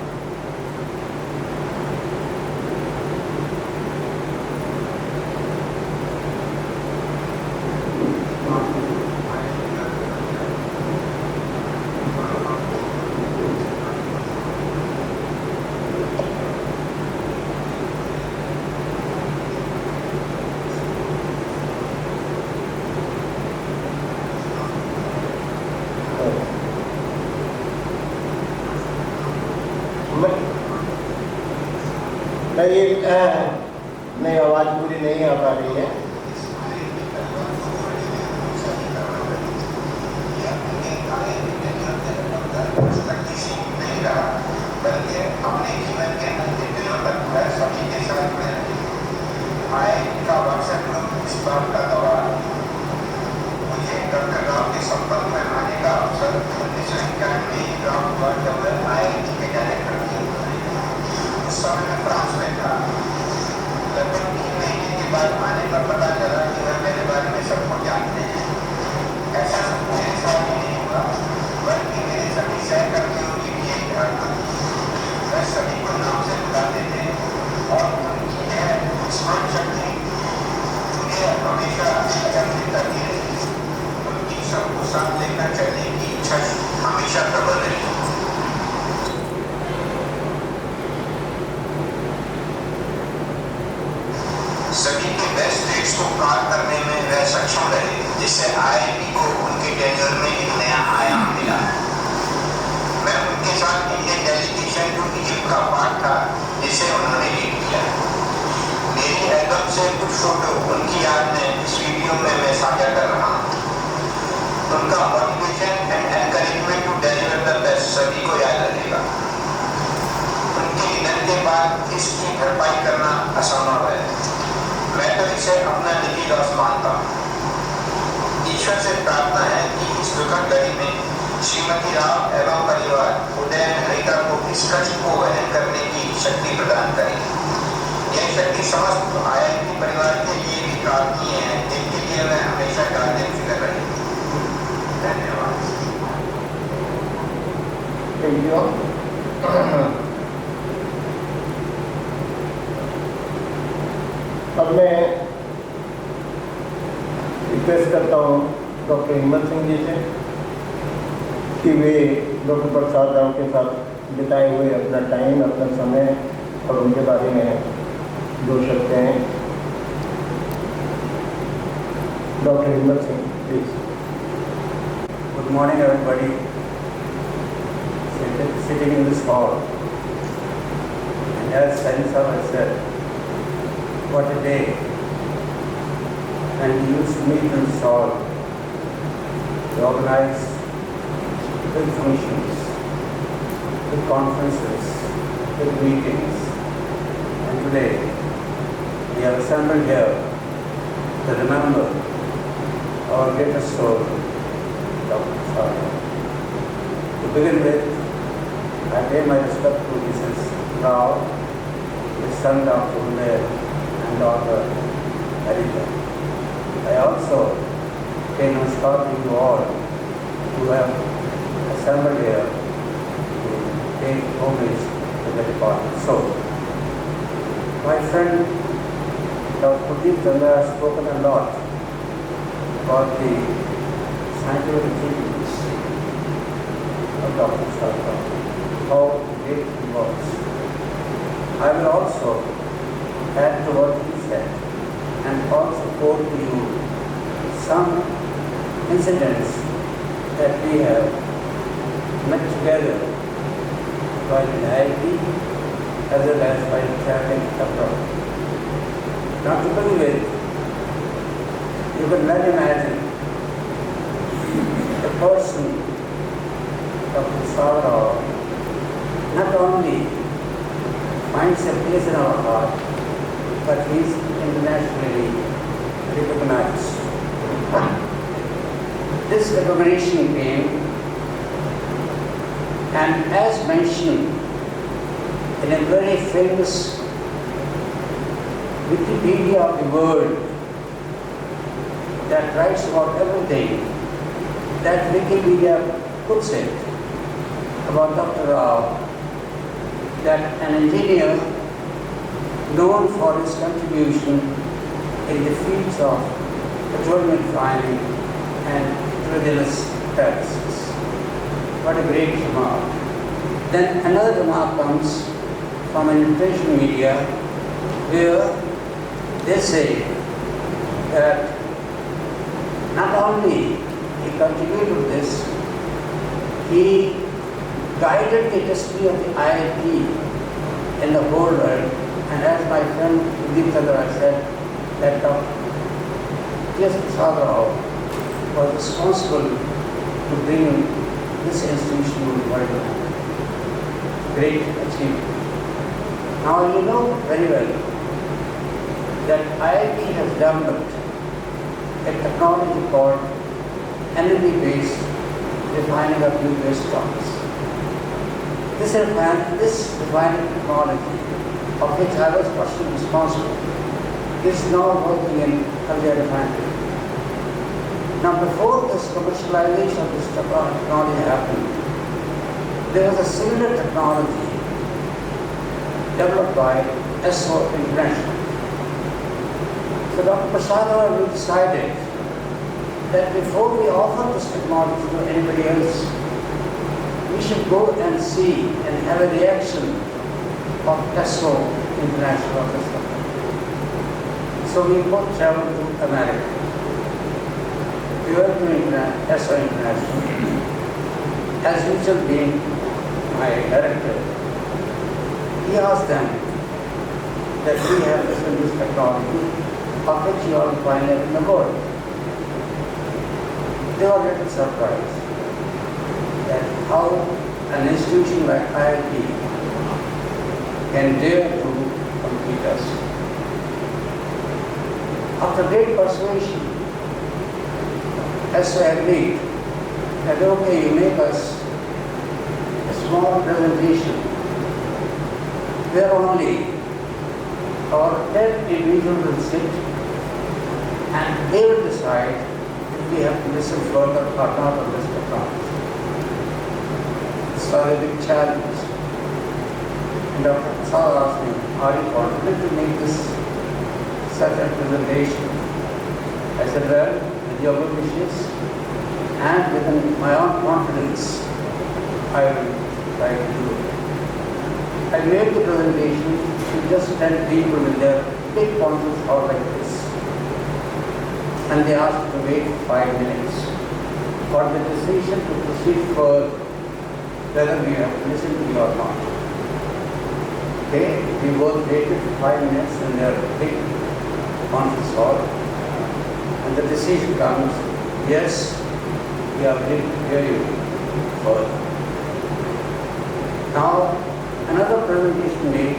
नहीं, आवाज़ पूरी नहीं आ पा रही है। बल्कि अपने जीवन के अंतिम दिनों तक मैं सभी के साथ में IIT का व्हाट्सएप ग्रुप इस बात का गवाह। मुझे डॉक्टर राव के संपर्क में आने का अवसर 1991 में गाँव हुआ जब मैं IIT के डायरेक्टर थे। उस समय मैं फ्रांस में था। लगभग 3 महीने के बाद आने पर पता चला कि वह मेरे बारे में सब कुछ जानते हैं। ऐसा सब मेरे साथ ही नहीं हुआ, बल्कि मेरे सभी सहकर्मियों की भी एक धारणा थी। वह सभी को नाम से बुलाते थे और उनकी स्मरण शक्ति मुझे हमेशा अचंभित करती रही। उनकी सबको साथ लेकर चलने की इच्छा हमेशा प्रबल रही। सभी के बेस्ट ट्रेड्स को पार करने में वह सक्षम रहे, जिससे IIT को उनके टेन्योर में एक नया आयाम मिला। मैं उनके साथ इंडियन डेलीगेशन टू इजिप्ट का पार्ट था, जिसे उन्होंने लीड किया। मेरी एल्बम से कुछ फोटो उनकी याद में इस वीडियो में मैं साझा कर रहा हूँ। उनका motivation and encouragement to deliver the best सभी को याद रहेगा। उनके निधन के बाद इसकी भरपाई करना असंभव है। मैं तो इसे अपना निजी लॉस मानता हूँ। ईश्वर से प्रार्थना है कि इस दुखद घड़ी में श्रीमती राव एवं परिवार उदयन हरिता को इस कष्ट को वहन करने की शक्ति प्रदान करें। यह शक्ति समस्त IIT परिवार के लिए भी प्रार्थनीय है, जिनके लिए मैं हमेशा गार्जियन फिक्र रही। धन्यवाद। Thank you. अब मैं रिक्वेस्ट करता हूँ डॉक्टर हिम्मत सिंह जी से कि वे डॉक्टर प्रसाद राव के साथ बिताए हुए अपना टाइम, अपना समय और उनके बारे में जो सकते हैं। डॉक्टर हिम्मत Singh please. Good morning, everybody. Sitting in this hall, and as Sanisar has said, what a day. And we used to meet in this hall to organize big functions, big conferences, big meetings. And today, we have assembled here to remember our greatest soul, Dr. Prasad. To begin with, I pay my respect to Mrs. Rao, his son Dr. Udair, and daughter Harita. I also pay namaskar to you all who have assembled here to pay homage to the departed soul. My friend Dr. Pradeep Chandra has spoken a lot about the scientific achievements of Dr. Prasad, how great he was. I will also add to what he said and also quote to you some incidents that we have met together while in IIT as well as while traveling abroad. Now to begin with, you can well imagine a person of Prasad Rao not only finds a place in our heart, but he is internationally recognized. This recognition came, and as mentioned in a very famous Wikipedia of the world that writes about everything, that Wikipedia puts it about Dr. Rao, that an engineer known for his contribution in the fields of petroleum refining and heterogeneous practices. What a great remark. Then another remark comes from an international media where they say that not only he contributed to this, he guided the destiny of the IIT in the whole world And as my friend Udit Chandra said, that Dr. T.S. Prasad Rao was responsible to bring this institution to the world. Great achievement. Now you know very well that IIT has developed a technology called energy-based refining of nuclear stocks. This refining technology, of which I was personally responsible, is now working in Haldia refinery. Now before this commercialization of this technology happened, there was a similar technology developed by SO International. So Dr. Prasad Rao decided that before we offer this technology to anybody else, we should go and see and have a reaction of SO International of this company. So we both traveled to America. We went to SO International. As usual, being my director, he asked them that we have this technology of which you all find it in the world. They were a little surprised that how an institution like IIT can dare to compete us. After great persuasion, SO agreed that okay, you make us a small presentation where only our 10 individuals will sit and they will decide if we have to listen further or not on this technology. It's a big challenge. And Dr. Prasad asked me, are you confident to make this such a presentation? I said, well, with your good wishes and within my own confidence, I will try to do it. I made the presentation to just 10 people with their big conference hall like this. And they asked to wait 5 minutes for the decision to proceed further, whether we have to listen to you or not. Okay, we both waited for 5 minutes in their big conference hall, and the decision comes, yes, we are going to hear you further. Now, another presentation made,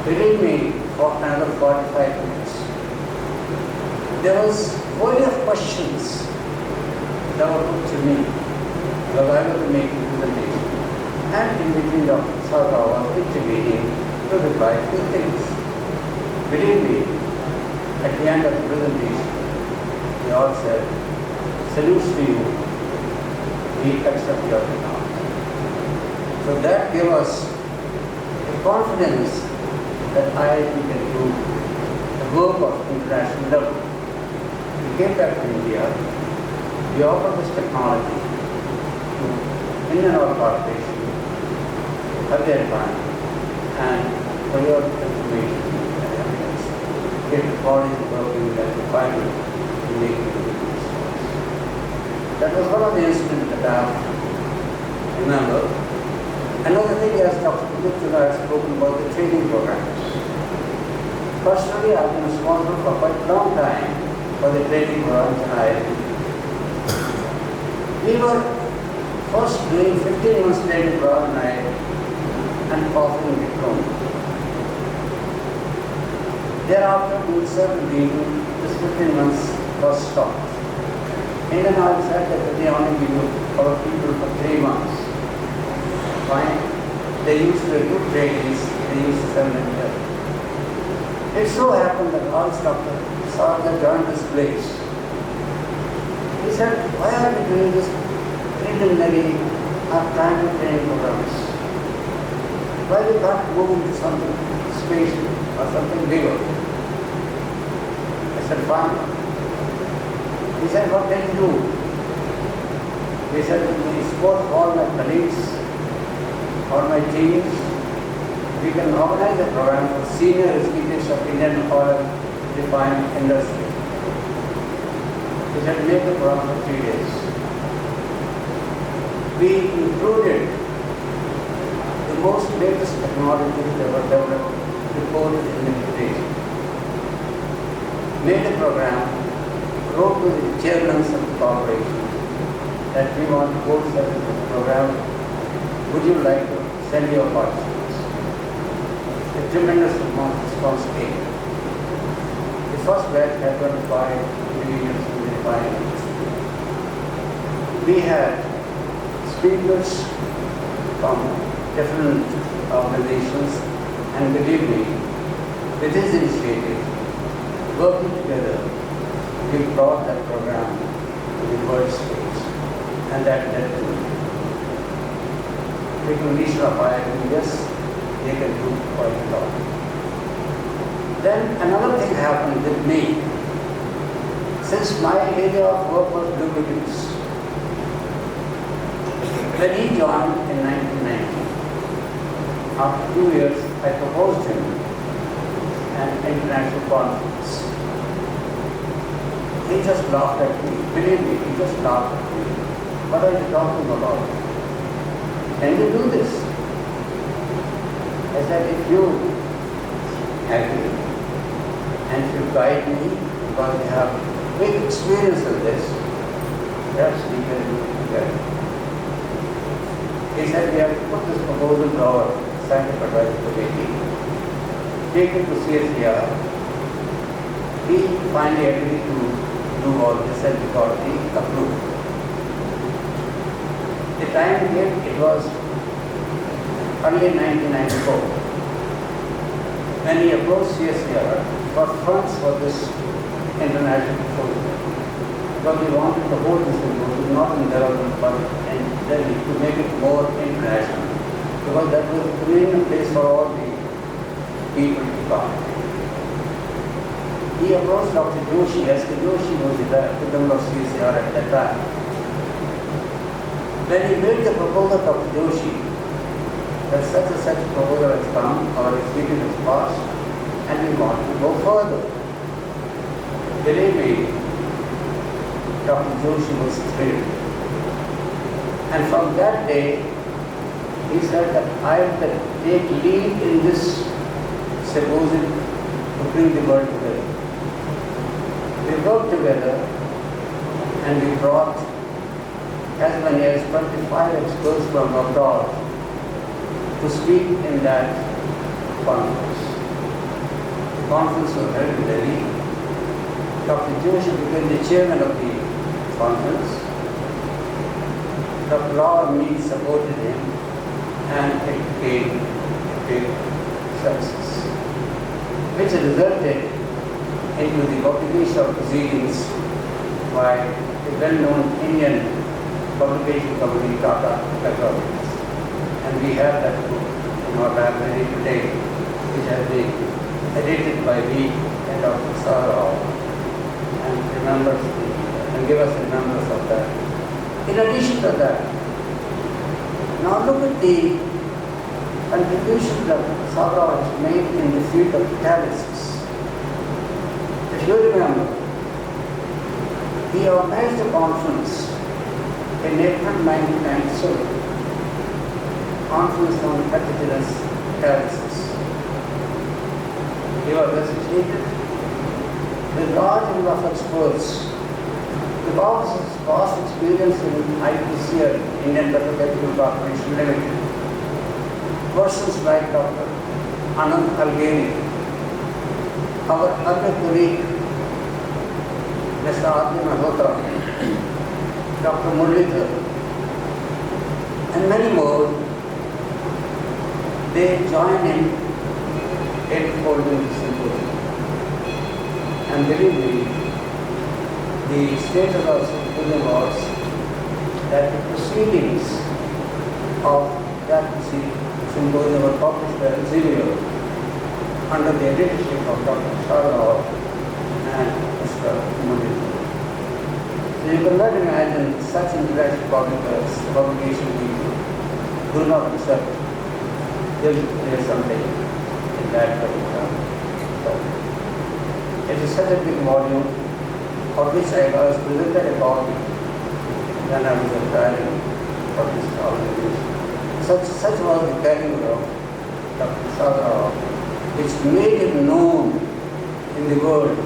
within me for another 45 minutes. There was a volley of questions that were put to me because I was making the presentation. And in between Dr. Prasad Rao was intervening to reply to things. Believe me, at the end of the presentation, they all said, salutes to you, we accept your technology. So that gave us the confidence that IIT can do the work of international development. We came back to India, we offered this technology to Indian Oil Corporation at their time, and for your information and evidence, get the bodies working at the refinery to make it. That was one of the incidents that I remember. Another thing is Dr. Udit Chandra has spoken about the training programs. Personally, I've been responsible for quite a long time for the training programs in IIT. We were first doing 15 months training program in IIT and offering diploma. Thereafter, we certainly this 15 months was stopped. Indian Oil said that they only give our people for 3 months. Fine. They used to do trainings, they used to send them here. It so happened that Hans Dr. Sarja joined this place. He said, why are we doing this preliminary or primary training programs? Why we can't move into something special or something bigger? I said, fine. He said, what can you do? He said, we support all my colleagues, all my teams. We can organize a program for senior executives of Indian oil refining industry. He said, make the program for 3 days. We included the most latest technologies that were developed reported in the invitation. Made a program, wrote to the chairmen of the corporation that we want to hold such a program. Would you like to send your participants? A tremendous amount of response came. The first batch had 25 individuals in the finals. We had speakers from different organizations, and believe me, with this initiative, working together, we brought that program to the world stage, and that led to recognition of IIT. Yes, they can do quite a lot. Then another thing happened with me. Since my area of work was lubricants, when he joined in 1990, after 2 years, I proposed him an international conference. He just laughed at me. Believe me, he just laughed at me. What are you talking about? Can you do this? I said, if you agree and if you guide me, because you have big experience in this, perhaps we can do it together. He said, we have to put this proposal to our scientific advisory committee, take it to CSER. He finally agreed to do all this and we got the approval. The time came, it was early 1994. When he approached CSER for funds for this international proposal, because we wanted to hold this proposal not in Dehradun but in Delhi to make it more international, because that was a convenient place for all the people to come. He approached Dr. Joshi. S.K. Joshi was the member of CSER at that time. When he made the proposal, Dr. Joshi, that such and such proposal has come, our executive has passed, and we want to go further. Believe me, Dr. Joshi was thrilled. And from that day, he said that I will take lead in this symposium to bring the world together. We worked together and we brought as many as 25 experts from abroad to speak in that conference. The conference was held in Delhi. Dr. Joshi became the chairman of the conference. Dr. Rao and me supported him, and it became a big success, which resulted into the publication of proceedings by a well-known Indian publication company, Tata Technologies. And we have that book in our library today, which has been edited by me and Dr. Sarao, and give us the numbers of that. In addition to that, now look at the contribution that Sarao has made in the field of catalysis. If you remember, he organized a conference in April 1997, conference on heterogeneous catalysis. He was associated with large number of experts. Because of his vast experience in IPCL, Indian Petrochemical Corporation Limited, persons like Dr. Anand Algeri, our other colleague, Mr. Adli Malhotra, Dr. Muralidhar, and many more, they join in holding this symposium. And believe me, the status of symposium was that the proceedings of that symposium were published by Elsevier under the editorship of Dr. Sarao and Mr. Muralidhar. So you cannot imagine such international publication people do not accept there is something in that particular topic. It is such a big volume, of which I was presented a copy when I was applying for this organization. Such was the caliber of Dr. Sarao which made him known in the world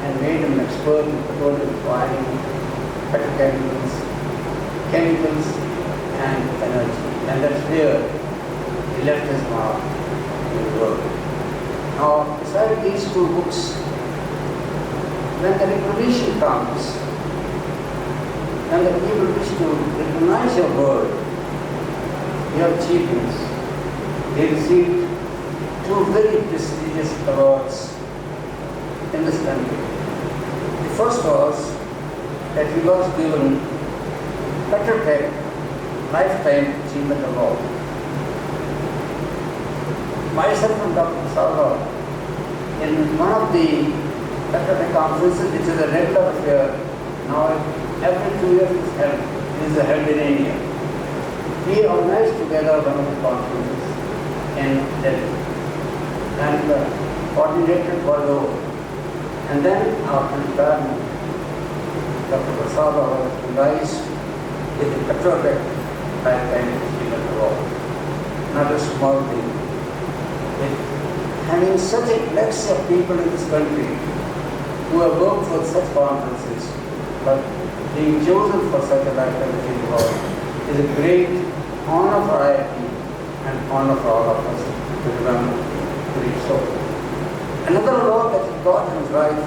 and made him expert in petroleum refining, petrochemicals, chemicals and energy. And that's where he left his mark in the world. Now, beside these two books, when the recognition comes, and the people wish to recognize your work, your achievements, they received two very prestigious awards in this country. The first was that he was given Petrotech Lifetime Achievement Award. Myself and Dr. Prasad, in one of the Petrotech conferences, which is a regular affair, now every 2 years it is held in India. We organized together one of the conferences in Delhi and coordinated was over. And then after retirement, Dr. Prasad was recognized with the Petrotech Lifetime Achievement Award. Not a small thing. With having such a legacy of people in this country who have worked for such conferences, but being chosen for such a lifetime achievement award is a great honor for IIT and honor for all of us to remember to reach so. Another award that he got in his life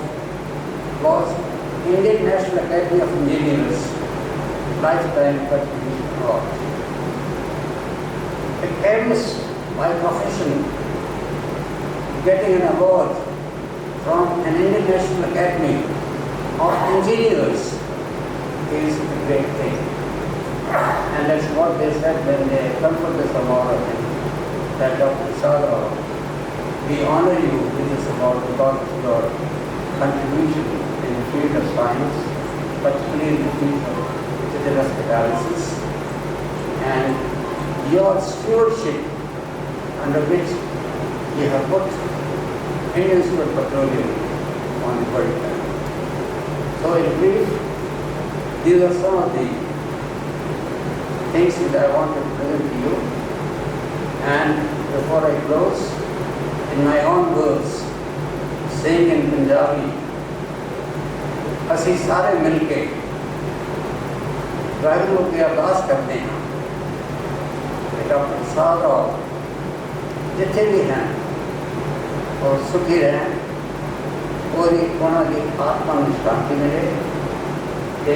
was Indian National Academy of Engineers Lifetime Contribution Award. A chemist by profession getting an award from an Indian National Academy of Engineers is a great thing. And that's what they said when they conferred this award, that Dr. Sadhav, we honor you with this award because of your contribution in the field of science, particularly in the field of genetic analysis, and your stewardship under which you have put Indian Institute of Petroleum on the world map. So in brief, these are some of the things that I want to present to you. And before I close, in my own words, saying in Punjabi, ਅਸੀਂ ਸਾਰੇ ਮਿਲ ਕੇ ਵਾਹਿਗੁਰੂ ਅੱਗੇ ਅਰਦਾਸ ਕਰਦੇ ਹਾਂ ਕਿ doctor ਸਾਹਿਬ ਜਿੱਥੇ ਵੀ ਹਨ ਔਰ ਸੁਖੀ ਰਹਿਣ, ਉਹਦੀ ਉਹਨਾਂ ਦੀ ਆਤਮਾ ਨੂੰ ਸ਼ਾਂਤੀ ਮਿਲੇ ਤੇ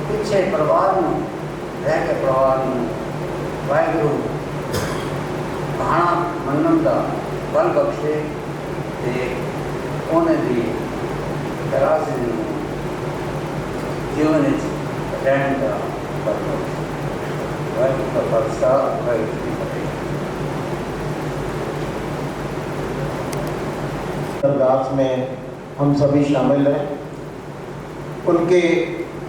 ਪਿੱਛੇ ਪਰਿਵਾਰ ਨੂੰ ਰਹਿ ਕੇ ਪਰਿਵਾਰ ਨੂੰ ਵਾਹਿਗੁਰੂ ਕਹਾਣਾ ਮੰਨਣ ਦਾ ਬਲ ਬਖਸ਼ੇ ਤੇ ਉਹਨਾਂ ਦੀ ਤਰਾਜ਼ੀ ਨੂੰ ਜੀਵਨ ਵਿੱਚ ਰਹਿਣ ਦਾ ਬਲ ਬਖਸ਼ੇ। ਵਾਹਿਗੁਰੂ ਦਾ ਖਾਲਸਾ, ਵਾਹਿਗੁਰੂ ਜੀ ਕੀ ਫਤਿਹ। अरदास में हम सभी शामिल हैं। उनके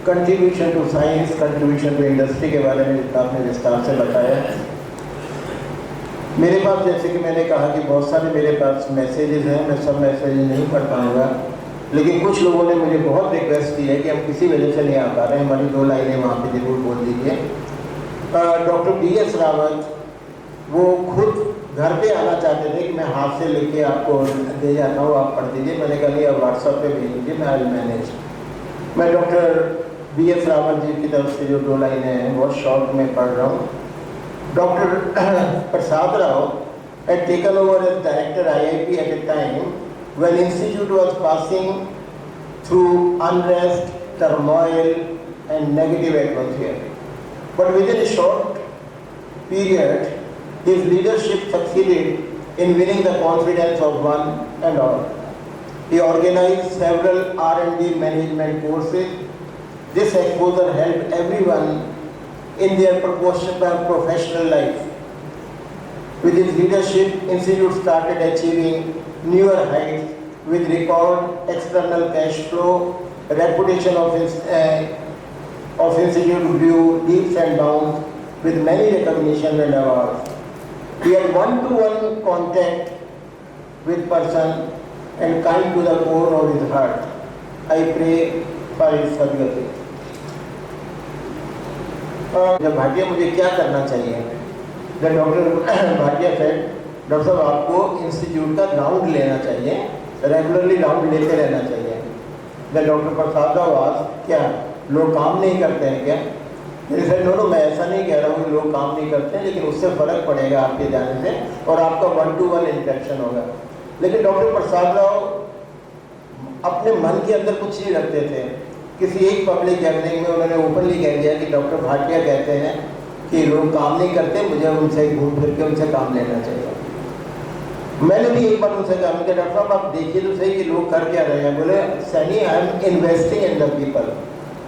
contribution to science, contribution to industry के बारे में जितना आपने विस्तार से बताया। मेरे पास, जैसे कि मैंने कहा कि बहुत सारे मेरे पास मैसेजेस हैं, मैं सब मैसेजेस नहीं पढ़ पाऊँगा, लेकिन कुछ लोगों ने मुझे बहुत रिक्वेस्ट की है कि हम किसी वजह से नहीं आ पा रहे हैं, हमारी 2 लाइनें वहाँ पे जरूर बोल दीजिए। डॉक्टर BS रावत वो खुद घर पे आना चाहते थे कि मैं हाथ से लेके आपको दे जाता हूँ, आप पढ़ दीजिए। मैंने कहा नहीं, आप व्हाट्सएप पे भेज दीजिए, मैं आई मैनेज। मैं डॉक्टर BS रावत जी की तरफ से जो 2 लाइनें हैं बहुत शॉर्ट में पढ़ रहा हूँ। Doctor Prasad Rao had taken over as director IIT at a time when institute was passing through unrest, turmoil and negative atmosphere. But within a short period, his leadership succeeded in winning the confidence of one and all. He organized several R&D management courses. This exposure helped everyone in their professional life. With his leadership, Institute started achieving newer heights with record external cash flow. Reputation of Institute grew leaps and bounds with many recognitions and awards. He had one-to-one contact with person and kind to the core of his heart. I pray for his sadgati. जब भाटिया मुझे क्या करना चाहिए? The Dr. Bhatia said, doctor साहब आपको institute का round लेना चाहिए, रेगुलरली राउंड लेते रहना चाहिए। मैं डॉक्टर प्रसाद राव आज क्या लोग काम नहीं करते हैं क्या? मेरे सर नो, मैं ऐसा नहीं कह रहा हूँ कि लोग काम नहीं करते हैं, लेकिन उससे फ़र्क पड़ेगा आपके जाने से और आपका 1-to-1 इंटरेक्शन होगा। लेकिन डॉक्टर प्रसाद राव अपने मन के अंदर कुछ नहीं रखते थे। किसी एक पब्लिक गैदरिंग में उन्होंने ओपनली कह दिया कि डॉक्टर भाटिया कहते हैं कि लोग काम नहीं करते, मुझे उनसे घूम फिर के उनसे काम लेना चाहिए। मैंने भी एक बार उनसे कहा, मुझे डॉक्टर साहब आप देखिए तो सही कि लोग कर क्या रहे हैं। बोले Sunny, I am investing in the people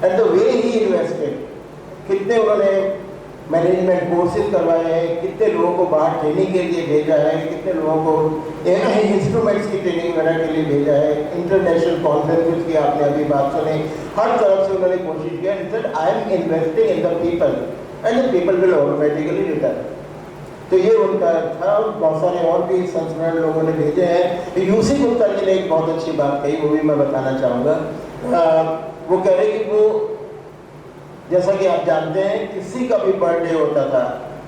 and the way he invested. कितने उन्होंने मैनेजमेंट कोर्सेज करवाए हैं, कितने लोगों को बाहर ट्रेनिंग के लिए भेजा है, कितने लोगों को इंस्ट्रूमेंट्स की ट्रेनिंग वगैरह के लिए भेजा है, इंटरनेशनल कॉन्फ्रेंसेज की आपने अभी बात सुनी, हर तरफ से उन्होंने कोशिश किया। Instead I am investing in the people and the people will automatically return. तो ये उनका था। बहुत सारे और भी संस्मरण लोगों ने भेजे हैं। यूसी गुप्ता जी ने एक बहुत अच्छी बात कही, वो भी मैं बताना चाहूँगा। वो कह रहे कि वो, जैसा कि आप जानते हैं, किसी का भी बर्थडे होता था,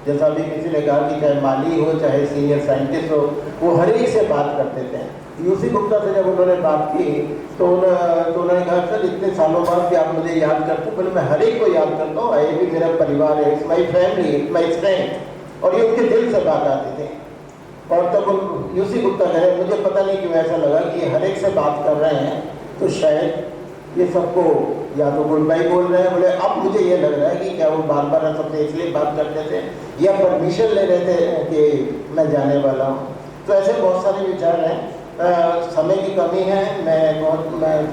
जैसा भी किसी ने कहा कि चाहे माली हो चाहे सीनियर साइंटिस्ट हो, वो हर एक से बात करते थे। यूसी गुप्ता से जब उन्होंने बात की तो उन्होंने कहा सर इतने सालों बाद कि आप मुझे याद करते हो। बोले मैं हर एक को याद करता हूँ, ये भी मेरा परिवार है, it's my family, it's my strength. और ये उनके दिल से बात आती थी। और तब यूसी गुप्ता कह रहे, मुझे पता नहीं क्यों ऐसा लगा कि हर एक से बात कर रहे हैं तो शायद ये सबको या तो गुड बाई बोल रहे हैं। बोले अब मुझे ये लग रहा है कि क्या वो बार बार सबसे इसलिए बात करते थे या परमिशन ले रहे थे कि मैं जाने वाला हूँ। तो ऐसे बहुत सारे विचार हैं। समय की कमी है, मैं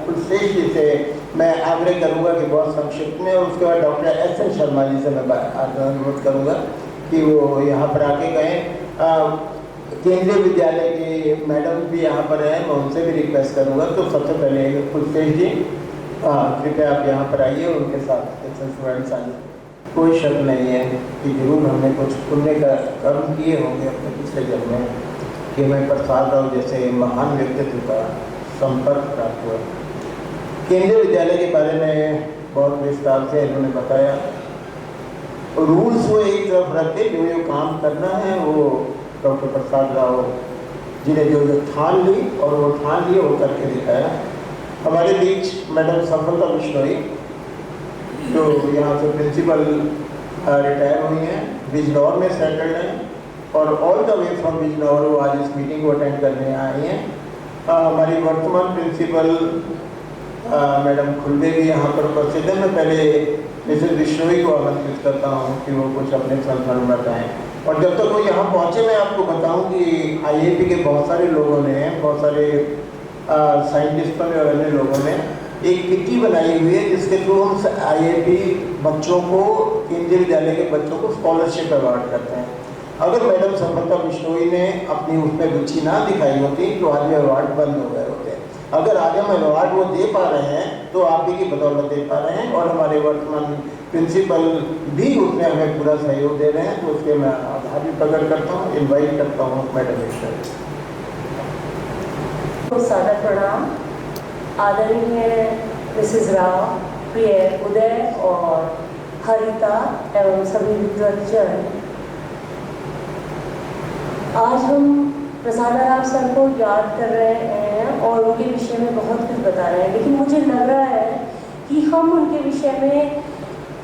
कुलश्रेष्ठ जी से मैं आग्रह करूँगा कि बहुत संक्षिप्त में, और उसके बाद डॉक्टर एस.एन. शर्मा जी से मैं अनुरोध करूँगा कि वो यहाँ पर आके कहें। केंद्रीय विद्यालय के मैडम भी यहाँ पर हैं, मैं उनसे भी रिक्वेस्ट करूँगा। तो सबसे पहले कुलश्रेष्ठ जी कृपया आप यहाँ पर आइए, उनके साथ स्टूडेंट्स आइए। कोई शक नहीं है कि जरूर हमने कुछ पुण्य का कर्म किए होंगे अपने पिछले जन्म में कि हमें प्रसाद राव जैसे महान व्यक्तित्व का संपर्क प्राप्त हुआ। केंद्रीय विद्यालय के बारे में बहुत विस्तार से इन्होंने बताया। रूल्स वो एक तरफ रखे, जो काम करना है वो डॉक्टर प्रसाद राव जी ने जो ठान ली और वो ठान लिए वो करके दिखाया। हमारे बीच मैडम सफलता बिश्नोई जो यहाँ से प्रिंसिपल रिटायर हुई हैं, बिजनौर में सेटल्ड हैं और all the way from Bijnor वो आज इस मीटिंग को अटेंड करने आई हैं। हमारी वर्तमान प्रिंसिपल मैडम खुलबे भी यहाँ पर उपस्थित हैं। मैं पहले मिसेज बिश्नोई को आमंत्रित करता हूँ कि वो कुछ अपने संस्मरण बताएँ। और जब तक वो यहाँ पहुँचे मैं आपको बताऊँ कि IAP के बहुत सारे लोगों ने, बहुत सारे साइंटिस्टों ने और अन्य लोगों ने एक किटी बनाई हुई है जिसके थ्रू हम IAP बच्चों को, केंद्रीय विद्यालय के बच्चों को स्कॉलरशिप अवार्ड करते हैं। अगर मैडम सफलता बिश्नोई ने अपनी उसमें रुचि ना दिखाई होती तो आज ये अवार्ड बंद हो गए होते। अगर आज हम अवार्ड वो दे पा रहे हैं तो आप ही की बदौलत दे पा रहे हैं और हमारे वर्तमान प्रिंसिपल भी उसमें हमें पूरा सहयोग दे रहे हैं, तो उसके मैं आभार भी प्रकट करता हूँ। इन्वाइट करता हूँ मैडम बिश्नोई को सादर प्रणाम। आदरणीय मिसेज राव, प्रिय उदय और हरिता एवं सभी विद्वज्जन, आज हम प्रसाद राव सर को याद कर रहे हैं और उनके विषय में बहुत कुछ बता रहे हैं, लेकिन मुझे लग रहा है कि हम उनके विषय में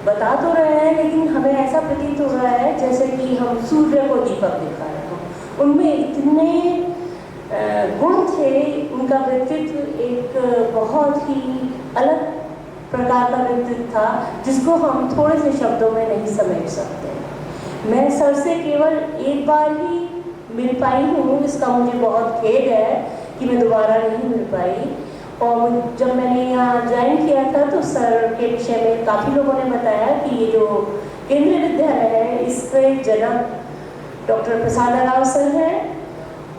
बता तो रहे हैं लेकिन हमें ऐसा प्रतीत हो रहा है जैसे कि हम सूर्य को दीपक दिखा रहे हों। उनमें इतने गुण थे, उनका व्यक्तित्व एक बहुत ही अलग प्रकार का व्यक्तित्व था जिसको हम थोड़े से शब्दों में नहीं समझ सकते। मैं सर से केवल एक बार ही मिल पाई हूँ, इसका मुझे बहुत खेद है कि मैं दोबारा नहीं मिल पाई। और जब मैंने यहाँ ज्वाइन किया था तो सर के विषय में काफ़ी लोगों ने बताया कि ये जो केंद्रीय विद्यालय है इसके जनक डॉक्टर प्रसाद राव सर हैं।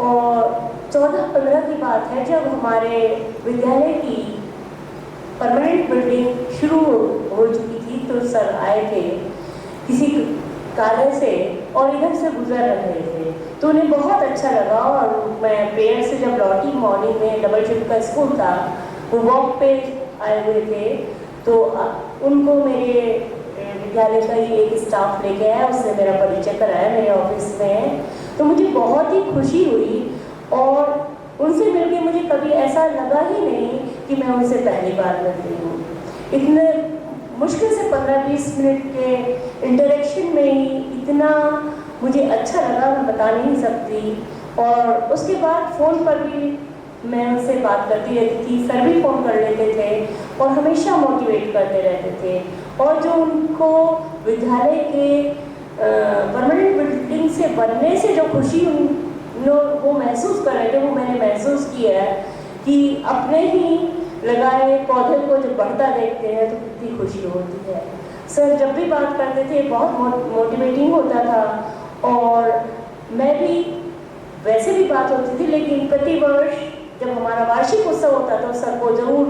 और 14-15 की बात है जब हमारे विद्यालय की परमानेंट बिल्डिंग शुरू हो चुकी थी तो सर आए थे किसी कार्य से और इधर से गुजर रहे थे तो उन्हें बहुत अच्छा लगा। और मैं प्रेयर से जब लौटी, मॉर्निंग में डबल शिफ्ट का स्कूल था, वो वॉक पे आए हुए थे तो उनको मेरे विद्यालय का ही एक स्टाफ लेके आया, उसने मेरा परिचय कराया मेरे ऑफिस में। तो मुझे बहुत ही खुशी हुई और उनसे मिलके मुझे कभी ऐसा लगा ही नहीं कि मैं उनसे पहली बार मिल रही हूँ। इतने मुश्किल से 15-20 मिनट के इंटरेक्शन में ही इतना मुझे अच्छा लगा, मैं बता नहीं सकती। और उसके बाद फ़ोन पर भी मैं उनसे बात करती रहती थी, सर भी फ़ोन कर लेते थे और हमेशा मोटिवेट करते रहते थे। और जो उनको विद्यालय के परमानेंट बिल्डिंग से बनने से जो खुशी वो महसूस कर रहे थे, वो मैंने महसूस किया है कि अपने ही लगाए पौधे को जब बढ़ता देखते हैं तो कितनी खुशी होती है। सर जब भी बात करते थे बहुत मोटिवेटिंग होता था और मैं भी वैसे भी बात होती थी, लेकिन प्रतिवर्ष जब हमारा वार्षिक उत्सव होता था तो सर को जरूर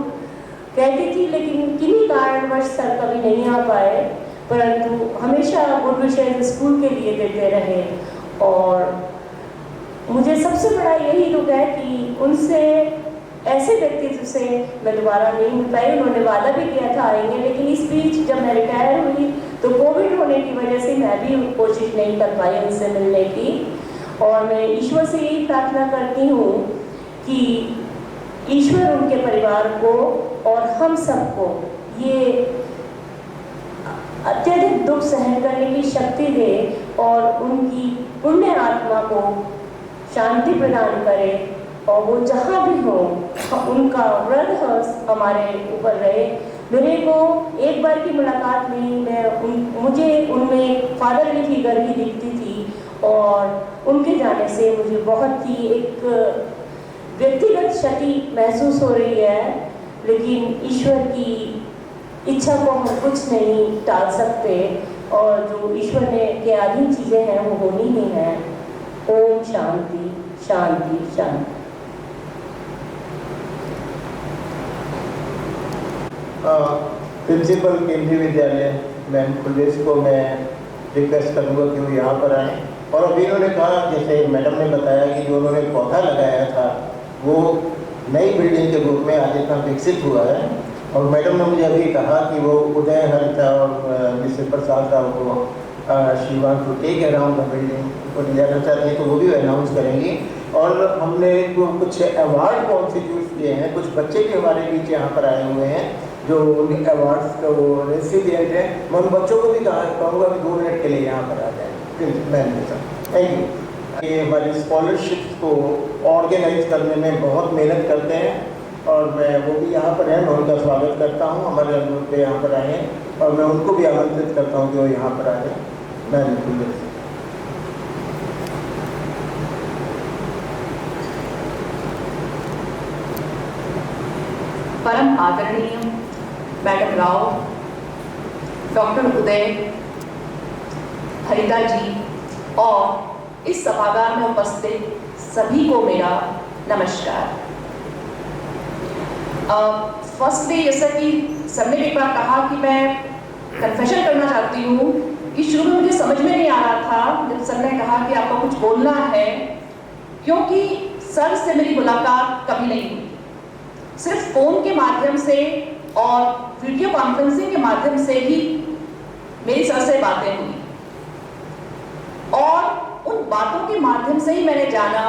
कहती थी, लेकिन किन्हीं कारणवश सर कभी नहीं आ पाए, परंतु हमेशा गुड विशेष स्कूल के लिए देते रहे। और मुझे सबसे बड़ा यही दुख है कि उनसे ऐसे व्यक्ति से मैं दोबारा नहीं मिल पाई। उन्होंने वादा भी किया था आएंगे, लेकिन इस बीच जब मैं रिटायर हुई तो कोविड होने की वजह से मैं भी कोशिश नहीं कर पाई उनसे मिलने की। और मैं ईश्वर से यही प्रार्थना करती हूँ कि ईश्वर उनके परिवार को और हम सबको ये अत्यधिक दुख सहन करने की शक्ति दे और उनकी पुण्य आत्मा को शांति प्रदान करे और वो जहाँ भी हो उनका वृद्धहस्त हमारे ऊपर रहे। मेरे को एक बार की मुलाकात में मुझे उनमें फादरली फिगर ही दिखती थी और उनके जाने से मुझे बहुत ही एक व्यक्तिगत क्षति महसूस हो रही है, लेकिन ईश्वर की इच्छा को हम कुछ नहीं टाल सकते और जो ईश्वर ने के अधीन चीज़ें हैं वो होनी ही हैं। ओम शांति शांति शांति। प्रिंसिपल केंद्रीय विद्यालय मैम कुलदेश को मैं रिक्वेस्ट करूँगा कि वो यहाँ पर आएँ। और अभी उन्होंने कहा, जैसे मैडम ने बताया कि जो उन्होंने पौधा लगाया था वो नई बिल्डिंग के रूप में आज इतना विकसित हुआ है। और मैडम ने मुझे अभी कहा कि वो उदय हरिता और मिस्टर प्रसाद राव को श्रीमान to take around the building को ले जाना चाहते हैं, तो वो भी अनाउंस करेंगी। और हमने कुछ अवार्ड कॉन्स्टिट्यूट किए हैं, कुछ बच्चे भी हमारे बीच यहाँ पर आए हुए हैं जो उन अवार्ड्स का वो रेसिपिएंट है। मैं उन बच्चों को भी कहूँगा कि 2 मिनट के लिए यहाँ पर आ जाए। Ma'am thank you. ये हमारी स्कॉलरशिप को ऑर्गेनाइज करने में बहुत मेहनत करते हैं और मैं वो भी यहाँ पर हैं, मैं उनका स्वागत करता हूँ। हमारे अनुरोध पे यहाँ पर आए हैं और मैं उनको भी आमंत्रित करता हूँ कि वो यहाँ पर आ जाए। मैं बिल्कुल परम आदरणीय मैडम राव, डॉक्टर उदय हरिता जी और इस सभागार में उपस्थित सभी को मेरा नमस्कार। फर्स्टली जैसा कि सबने एक बार कहा कि मैं कन्फेशन करना चाहती हूँ कि शुरू में मुझे समझ में नहीं आ रहा था जब सर ने कहा कि आपको कुछ बोलना है, क्योंकि सर से मेरी मुलाकात कभी नहीं हुई। सिर्फ फ़ोन के माध्यम से और वीडियो कॉन्फ्रेंसिंग के माध्यम से ही मेरी सर से बातें हुई और उन बातों के माध्यम से ही मैंने जाना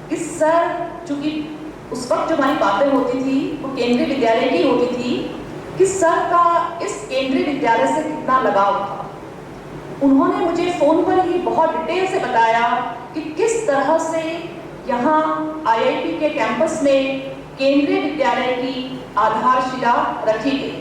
कि सर, चूँकि उस वक्त जो हमारी बातें होती थी वो केंद्रीय विद्यालय की होती थी, कि सर का इस केंद्रीय विद्यालय से कितना लगाव था। उन्होंने मुझे फ़ोन पर ही बहुत डिटेल से बताया कि किस तरह से यहाँ IIT के कैंपस में केंद्रीय विद्यालय की आधारशिला रखी गई।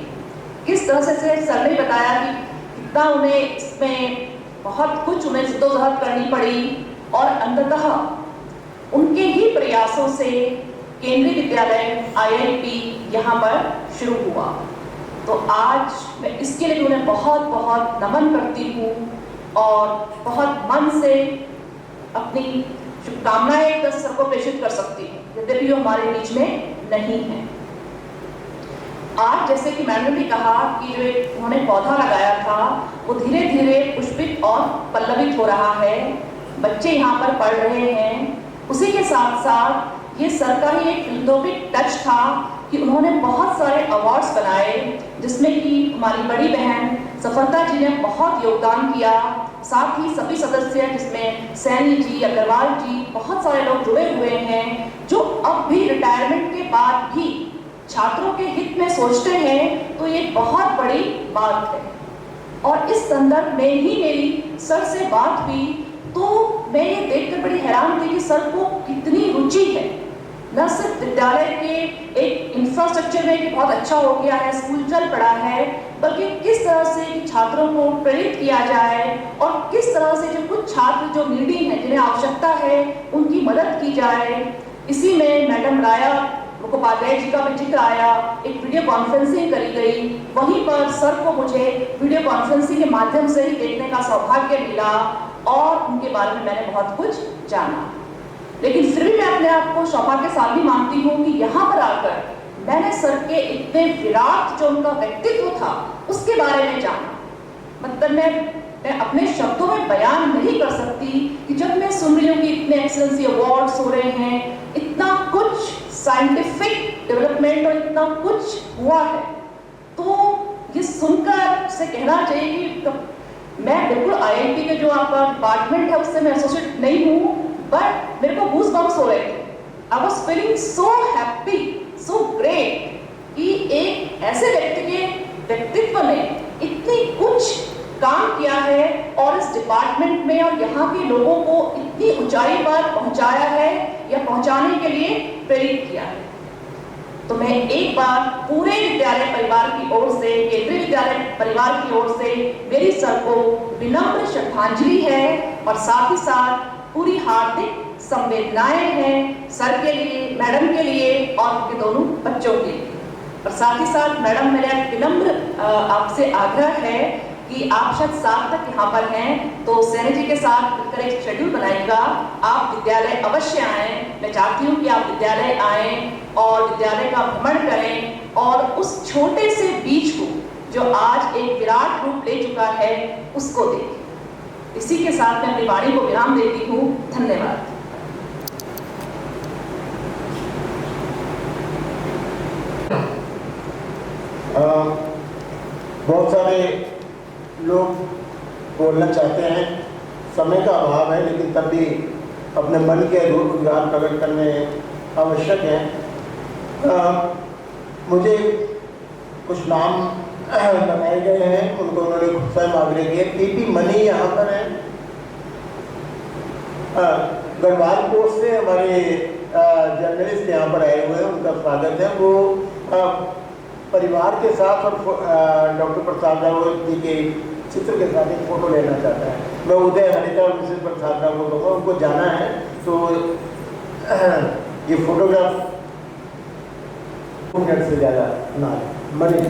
किस तरह से सर ने बताया कि कितना उन्हें इसमें बहुत कुछ उन्हें जद्दोजहद करनी पड़ी और अंततः उनके ही प्रयासों से केंद्रीय विद्यालय IIT यहाँ पर शुरू हुआ। तो आज मैं इसके लिए उन्हें बहुत बहुत नमन करती हूँ और बहुत मन से अपनी शुभकामनाएं सर को प्रेषित कर सकती हूँ, यद्यपि वो हमारे बीच में नहीं है। आज जैसे कि मैंने भी कहा कि जो उन्होंने पौधा लगाया था वो धीरे धीरे पुष्पित और पल्लवित हो रहा है, बच्चे यहाँ पर पढ़ रहे हैं। उसी के साथ साथ ये सर का ही एक फिलॉसफिक टच था कि उन्होंने बहुत सारे अवार्ड्स बनाए, जिसमें कि हमारी बड़ी बहन सफलता जी ने बहुत योगदान किया साथ ही सभी सदस्य जिसमें सैनी जी, अग्रवाल जी, बहुत सारे लोग जुड़े हुए हैं जो अब भी रिटायरमेंट के बाद भी छात्रों के हित में सोचते हैं, तो ये बहुत बड़ी बात है। और इस संदर्भ में ही मेरी सर से बात हुई तो मैं ये देखकर बड़ी हैरान थी कि सर को कितनी रुचि है, न सिर्फ विद्यालय के एक इंफ्रास्ट्रक्चर में कि बहुत अच्छा हो गया है, स्कूल चल पड़ा है, बल्कि किस तरह से कि छात्रों को प्रेरित किया जाए और किस तरह से जो कुछ छात्र जो नीडी हैं, जिन्हें आवश्यकता है, उनकी मदद की जाए। इसी में मैडम राया मुखोपाध्याय जी का भी जिक्र आया, एक वीडियो कॉन्फ्रेंसिंग करी गई, वहीं पर सर को मुझे वीडियो कॉन्फ्रेंसिंग के माध्यम से ही देखने का सौभाग्य मिला और उनके बारे में मैंने बहुत कुछ जाना। लेकिन फिर भी मैं अपने आप को सौभाग्यशाली मानती हूँ कि यहाँ पर आकर मैंने सर के इतने विराट जो उनका व्यक्तित्व था उसके बारे में जाना। मतलब मैं अपने शब्दों में बयान नहीं कर सकती कि जब मैं सुन रही हूँ कि इतने एक्सेलेंसी अवार्ड्स हो रहे हैं, इतना कुछ साइंटिफिक डेवलपमेंट और इतना कुछ हुआ है, तो ये सुनकर से कहना चाहिए कि मैं बिल्कुल IIT के जो आपका डिपार्टमेंट है उससे मैं एसोसिएट नहीं हूँ, बट मेरे को गूज़बम्प्स हो रहे थे। I was feeling so happy, so great कि एक ऐसे व्यक्ति के व्यक्तित्व ने इतनी कुछ काम किया है और इस डिपार्टमेंट में और यहाँ के लोगों को इतनी ऊंचाई पर पहुँचाया है या पहुँचाने के लिए प्रेरित किया है। तो मैं एक बार पूरे विद्यालय परिवार की ओर से, केंद्रीय विद्यालय परिवार की ओर से मेरी सर को विनम्र श्रद्धांजलि है और साथ ही साथ पूरी हार्दिक संवेदनाएं हैं सर के लिए, मैडम के लिए और उनके दोनों बच्चों के लिए। और साथ ही साथ मैडम, मेरा विनम्र आपसे आग्रह है कि आप शायद 7 तक यहाँ पर हैं, तो सैनी जी के साथ मिलकर एक शेड्यूल बनाएगा, आप विद्यालय अवश्य आएँ। मैं चाहती हूँ कि आप विद्यालय आएँ और विद्यालय का भ्रमण करें और उस छोटे से बीज को जो आज एक विराट रूप ले चुका है उसको देखें। इसी के साथ मैं अपनी वाणी को विराम देती हूँ। धन्यवाद। बहुत सारे लोग बोलना चाहते हैं, समय का अभाव है, लेकिन तब भी अपने मन के रोजगार प्रकट करने आवश्यक है। मुझे कुछ नाम बताए गए हैं, उनको उन्होंने खुद स्वयं आग्रह किया। PP मनी यहाँ पर है, गढ़वाल कोर्स से हमारे जर्नलिस्ट यहाँ पर आए हुए हैं, उनका स्वागत है। वो परिवार के साथ और डॉक्टर प्रसाद राव जी के चित्र के साथ एक फोटो लेना चाहता है। मैं उदय हरिता और मिसेस प्रसाद राव को कहूँगा, उनको जाना है तो ये फोटोग्राफ 2 मिनट से ज़्यादा ना मनी।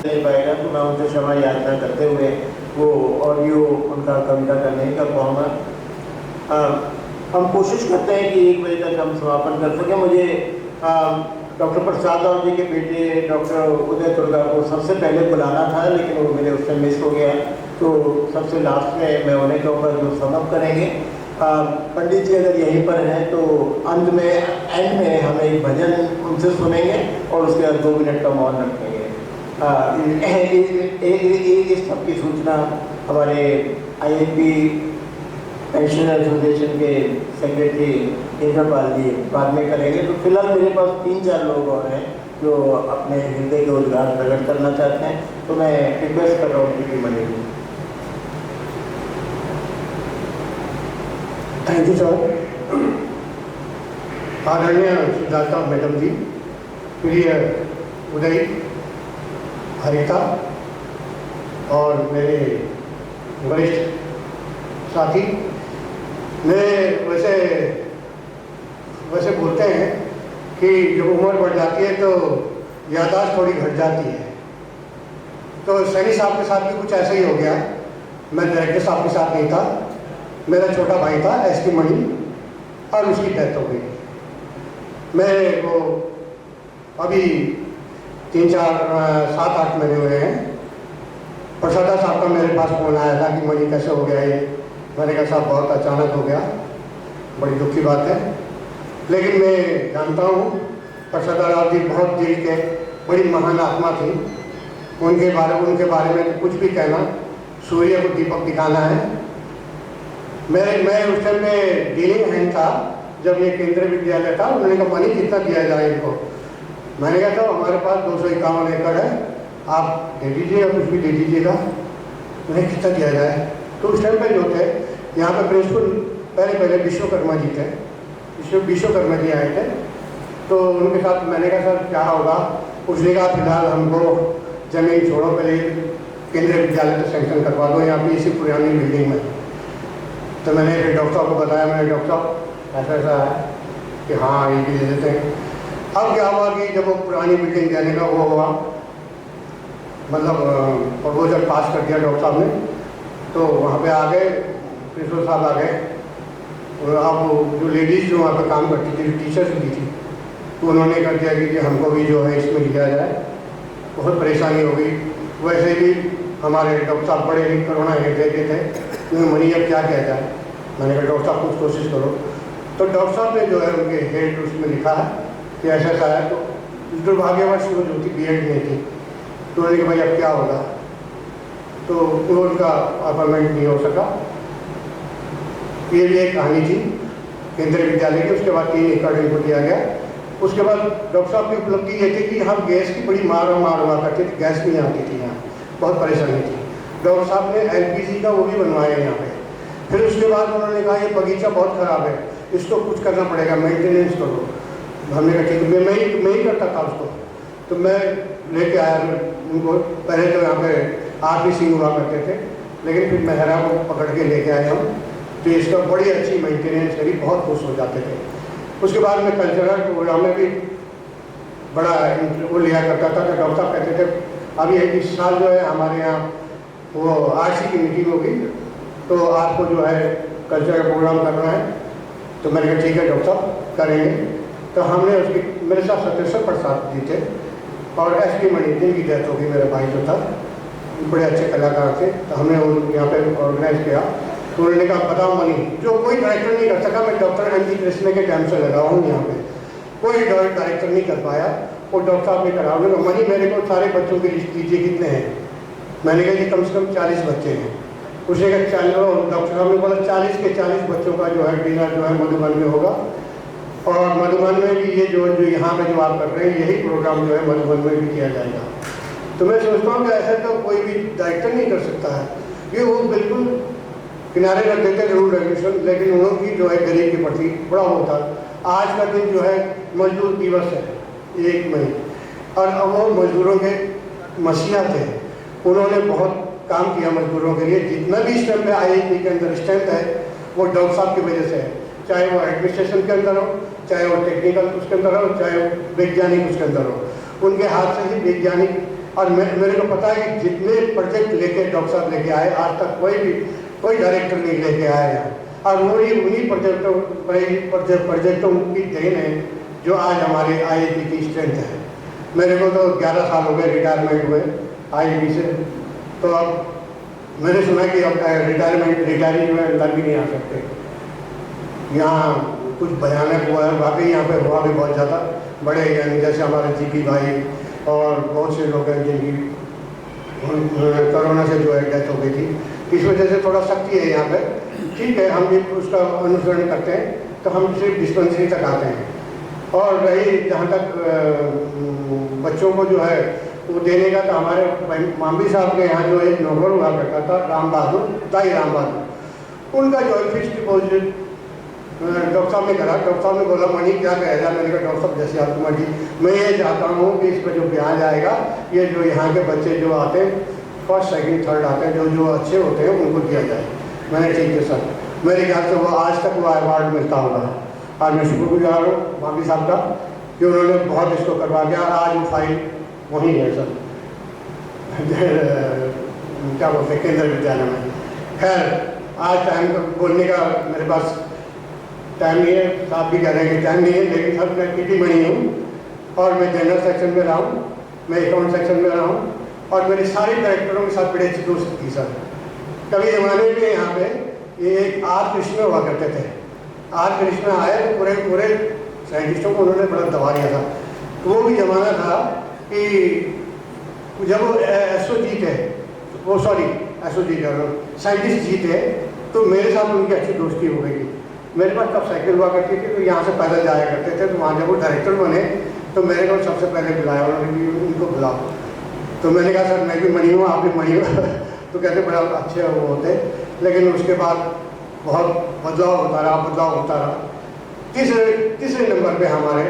नहीं पाएगा तो मैं उनसे क्षमा याचना करते हुए वो ऑडियो उनका कविता करने का कहूँगा। हम कोशिश करते हैं कि 1 बजे तक हम समापन कर सकें। मुझे डॉक्टर प्रसाद राव जी के बेटे डॉक्टर उदय दुर्गा को सबसे पहले बुलाना था, लेकिन वो मेरे उससे मिस हो गया, तो सबसे लास्ट में मैं उन्हें कहूँगा जो समअप करेंगे। पंडित जी अगर यहीं पर हैं तो अंत में, एंड में हम एक भजन उनसे सुनेंगे और उसके बाद 2 मिनट का मौन रखेंगे। इस सब की सूचना हमारे IIP पेंशन एसोसिएशन के सेक्रेटरी इंद्रपाल जी बाद में करेंगे। तो फिलहाल मेरे पास 3-4 लोग और हैं जो अपने हृदय के उद्गार प्रकट करना चाहते हैं, तो मैं रिक्वेस्ट कर रहा हूँ PP money. Thank you sir. आदरणीय सिद्धार्था मैडम जी, प्रिय उदय हरिता और मेरे वरिष्ठ साथी, मैं वैसे बोलते हैं कि जब उम्र बढ़ जाती है तो याददाश्त थोड़ी घट जाती है। तो सैनी साहब के साथ भी कुछ ऐसा ही हो गया। मैं डायरेक्टर साहब के साथ नहीं था, मेरा छोटा भाई था SP मणि और उसकी डेथ हो गई। मैं वो अभी 3-4-7-8 महीने हुए हैं। प्रसादा साहब का मेरे पास फोन आया था कि मणि कैसे हो गया ये, मैंने कहा साहब बहुत अचानक हो गया, बड़ी दुख की बात है, लेकिन मैं जानता हूँ प्रसाद राव जी बहुत दिल के बड़ी महान आत्मा थी। उनके बारे में कुछ भी कहना सूर्य को दीपक दिखाना है। मैं उस टाइम में डीलिंग हैंड था जब ये केंद्रीय विद्यालय था। उन्होंने कहा मनी कितना दिया जाए इनको। मैंने कहा था हमारे पास 251 एकड़ है, आप दे दीजिए या कुछ भी दे दीजिएगा, उन्हें कितना दिया जाए। तो उस टाइम पे जो थे यहाँ पे प्रिंसिपल पहले विश्वकर्मा जी थे, विश्वकर्मा जी आए थे। तो उनके साथ मैंने कहा सर क्या होगा। उसने कहा फिलहाल हमको ज़मीन छोड़ो, पहले केंद्रीय विद्यालय तो सेंक्शन करवा दो यहाँ पे इसी पुरानी बिल्डिंग में। तो मैंने फिर डॉक्टर साहब को बताया, मैंने डॉक्टर साहब ऐसा है कि हाँ ये भी दे देते हैं। अब क्या हुआ कि जब वो पुरानी बिल्डिंग देने का वो हुआ, मतलब प्रपोजल पास कर दिया डॉक्टर साहब ने, तो वहाँ पे आ गए प्रिंसिपल साहब आ गए। और अब जो लेडीज़ जो वहाँ पे काम करती थी, टीचर्स भी थी, तो उन्होंने कर दिया कि हमको भी जो है इसमें लिया जाए। बहुत परेशानी हो गई। वैसे भी हमारे डॉक्टर साहब बड़े ही कोरोना हेड लेके थे, उन्हें मनी अब क्या किया जाए। मैंने कहा डॉक्टर साहब कुछ कोशिश करो। तो डॉक्टर साहब ने जो है उनके हेड उसमें लिखा है कि ऐसा ऐसा है। तो दुर्भाग्यवश वो जो थी BEd नहीं थी, तो उन्होंने कहा भाई अब क्या होगा। तो वो उनका अपॉइंटमेंट नहीं हो सका। ये भी एक कहानी थी केंद्रीय विद्यालय की। उसके बाद 3 एकड़ इनको दिया गया। उसके बाद डॉक्टर साहब की उपलब्धि ये थी कि हम गैस की बड़ी मार हुआ करते थे, गैस नहीं आती थी यहाँ, बहुत परेशानी थी। डॉक्टर साहब ने LPG का वो भी बनवाया यहाँ पे। फिर उसके बाद उन्होंने कहा ये बगीचा बहुत ख़राब है, इसको कुछ करना पड़ेगा, मेंटेनेंस करो। हमने कहा ठीक है, मैं ही करता था उसको। तो मैं लेके आया उनको। पहले तो यहाँ पे RP सिंह हुआ करते थे, लेकिन फिर मेहरा को पकड़ के लेके आया हूँ। तो इसका बड़ी अच्छी मेंटेनेंस करी, बहुत खुश हो जाते थे। उसके बाद में कल्चरल प्रोग्राम में भी बड़ा वो लिया करता था। तो डॉक्टर साहब कहते थे अभी इस साल जो है हमारे यहाँ वो RC की मीटिंग होगी, तो आपको जो है कल्चरल प्रोग्राम करना है। तो मैंने कहा ठीक है डॉक्टर साहब करेंगे। तो हमने उसकी मेरे साथ सत्येश्वर प्रसाद जी थे और SP मणि जिनकी डेथ होगी, मेरा भाई जो था, बड़े अच्छे कलाकार थे। तो हमने वो यहाँ पे ऑर्गेनाइज किया। तो उन्होंने कहा बताओ मनी, जो कोई डायरेक्टर नहीं कर सका। मैं डॉक्टर MG कृष्ण के टाइम से लगा हूँ यहाँ पे, कोई डायरेक्टर नहीं कर पाया, वो डॉक्टर साहब ने करा। उन्होंने कहा मनी मेरे को सारे बच्चों की लिस्ट दीजिए कितने हैं। मैंने कहा जी कम से कम 40 बच्चे हैं। उसने कहा 40, डॉक्टर साहब ने बोला 40 के 40 बच्चों का जो है डिनर जो है मधुबन में होगा। और मधुबन में भी ये जो यहाँ पे जो आप कर रहे हैं यही प्रोग्राम जो है मधुबन में भी किया जाएगा। तो मैं सोचता हूँ कि ऐसा तो कोई भी डायरेक्टर नहीं कर सकता है। ये वो बिल्कुल किनारे रख देते रूल रेगुलेशन, लेकिन उनकी जो है गरीब के प्रति बड़ा होता। आज का दिन जो है मजदूर दिवस है 1 मई, और अब वो मजदूरों के मसीहा थे। उन्होंने बहुत काम किया मजदूरों के लिए। जितना भी स्टेप है IIT के अंदर स्ट्रेंथ है वो डॉक्टर साहब की वजह से है, चाहे वो एडमिनिस्ट्रेशन के अंदर हो, चाहे वो टेक्निकल उसके अंदर हो, चाहे वो वैज्ञानिक उसके अंदर हो। उनके हाथ से ही वैज्ञानिक, और मेरे को पता है कि जितने प्रोजेक्ट लेके डॉक्टर साहब लेके आए आज तक कोई डायरेक्टर नहीं लेके आया है। और वही उन्हीं प्रोजेक्टों की देन है जो आज हमारे IIT की स्ट्रेंथ है। मेरे को तो 11 साल हो गए रिटायरमेंट हुए IIT से। तो अब मैंने सुना कि अब रिटायरी जो है अंदर भी नहीं आ सकते। यहाँ कुछ भयानक हुआ है, वाकई यहाँ पे हुआ भी बहुत ज़्यादा। बड़े यानी जैसे हमारे GP भाई और बहुत से लोग हैं जिनकी कोरोना से जो है डेथ हो गई थी। इस वजह से थोड़ा सख्ती है यहाँ पे। ठीक है, हम भी उसका अनुसरण करते हैं, तो हम सिर्फ डिस्पेंसरी तक आते हैं। और रही जहाँ तक बच्चों को जो है वो देने का, तो हमारे मामवी साहब के यहाँ जो एक नौकर हुआ करता था दाई राम बहादुर, उनका जो है फिक्स डिपॉजिट डॉक्टर साहब ने करा। डॉक्टर साहब ने बोला मनी क्या कहेगा। मैंने कहा डॉक्टर साहब जैसे आपको मर्जी, मैं ये चाहता हूँ कि इस पर जो ब्याज आएगा ये जो यहाँ के बच्चे जो आते हैं फर्स्ट सेकंड थर्ड आते हैं जो अच्छे होते हैं उनको दिया जाए। मैंने ठीक है सर। मेरे ख्याल से वो आज तक वो अवार्ड मिलता होगा। आज मैं शुक्रगुजार हूँ माफी साहब का कि उन्होंने बहुत इसको करवा दिया। आज वो फाइल वहीं है सर, क्या बोलते हैं, केंद्रीय विद्यालय में। खैर आज टाइम बोलने का मेरे पास टाइम नहीं है, साहब भी कह रहे हैं कि टाइम नहीं है, लेकिन सर मैं PT मणि हूँ और मैं जनरल सेक्शन में रहा हूँ, मैं अकाउंट सेक्शन में रहा हूँ, और मेरे सारे डायरेक्टरों के साथ बड़े अच्छी दोस्ती थी सर। कभी ज़माने में यहाँ पे ये एक आर कृष्ण हुआ करते थे। आर कृष्ण आए तो पूरे पूरे साइंटिस्टों को उन्होंने बड़ा दबा दिया था। तो वो भी ज़माना था कि जब वो एसओ जीते, वो सॉरी एसओ जी कह रहा हूँ, साइंटिस्ट जीते, तो मेरे साथ उनकी अच्छी दोस्ती हो गई। मेरे पास तब साइकिल हुआ करती थी, तो यहाँ से पैदल जाया करते थे। तो वहाँ जब वो डायरेक्टर बने तो मेरे को सबसे पहले बुलाया उन्होंने कि उनको बुलाओ। तो मैंने कहा सर मैं भी मनी हूँ, आप भी मनी हो। तो कहते बड़ा अच्छे वो होते। लेकिन उसके बाद बहुत बदलाव होता रहा। तीसरे नंबर पे हमारे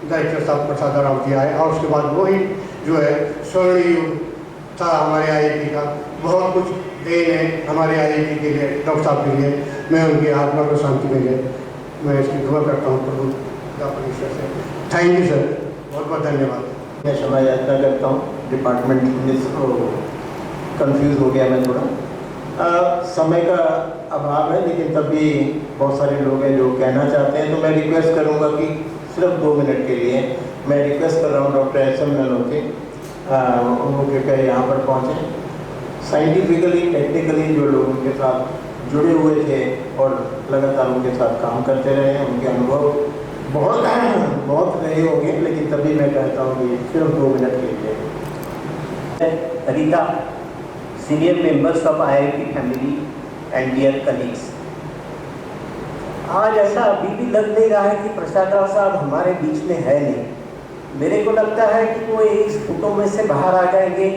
डायरेक्टर साहब प्रसाद राव जी आए, और उसके बाद वही जो है स्वर्ण युग था हमारे IIT का। बहुत कुछ देन है हमारे IIT के लिए, डॉक्टर साहब के लिए। मैं उनकी आत्मा को शांति मिले, मैं इसकी दुआ करता हूँ प्रभु का परमेश्वर से। थैंक यू सर, बहुत बहुत धन्यवाद। मैं क्षमा याचना करता हूँ, डिपार्टमेंट कंफ्यूज हो गया मैं थोड़ा। समय का अभाव है, लेकिन तब भी बहुत सारे लोग हैं जो कहना चाहते हैं, तो मैं रिक्वेस्ट करूँगा कि सिर्फ 2 मिनट के लिए मैं रिक्वेस्ट कर रहा हूँ डॉक्टर SM नलोते उनको कृपया यहाँ पर पहुँचें। साइंटिफिकली टेक्निकली जो लोग उनके साथ जुड़े हुए थे और लगातार उनके साथ काम करते रहे हैं, उनके अनुभव बहुत रहे होंगे, लेकिन तभी मैं कहता हूँ कि सिर्फ 2 मिनट के लिए। Rita, senior members of IIT family and dear colleagues, आज ऐसा अभी भी लग नहीं रहा है कि प्रसाद राव साहब हमारे बीच में है नहीं। मेरे को लगता है कि वो इस फोटो में से बाहर आ जाएंगे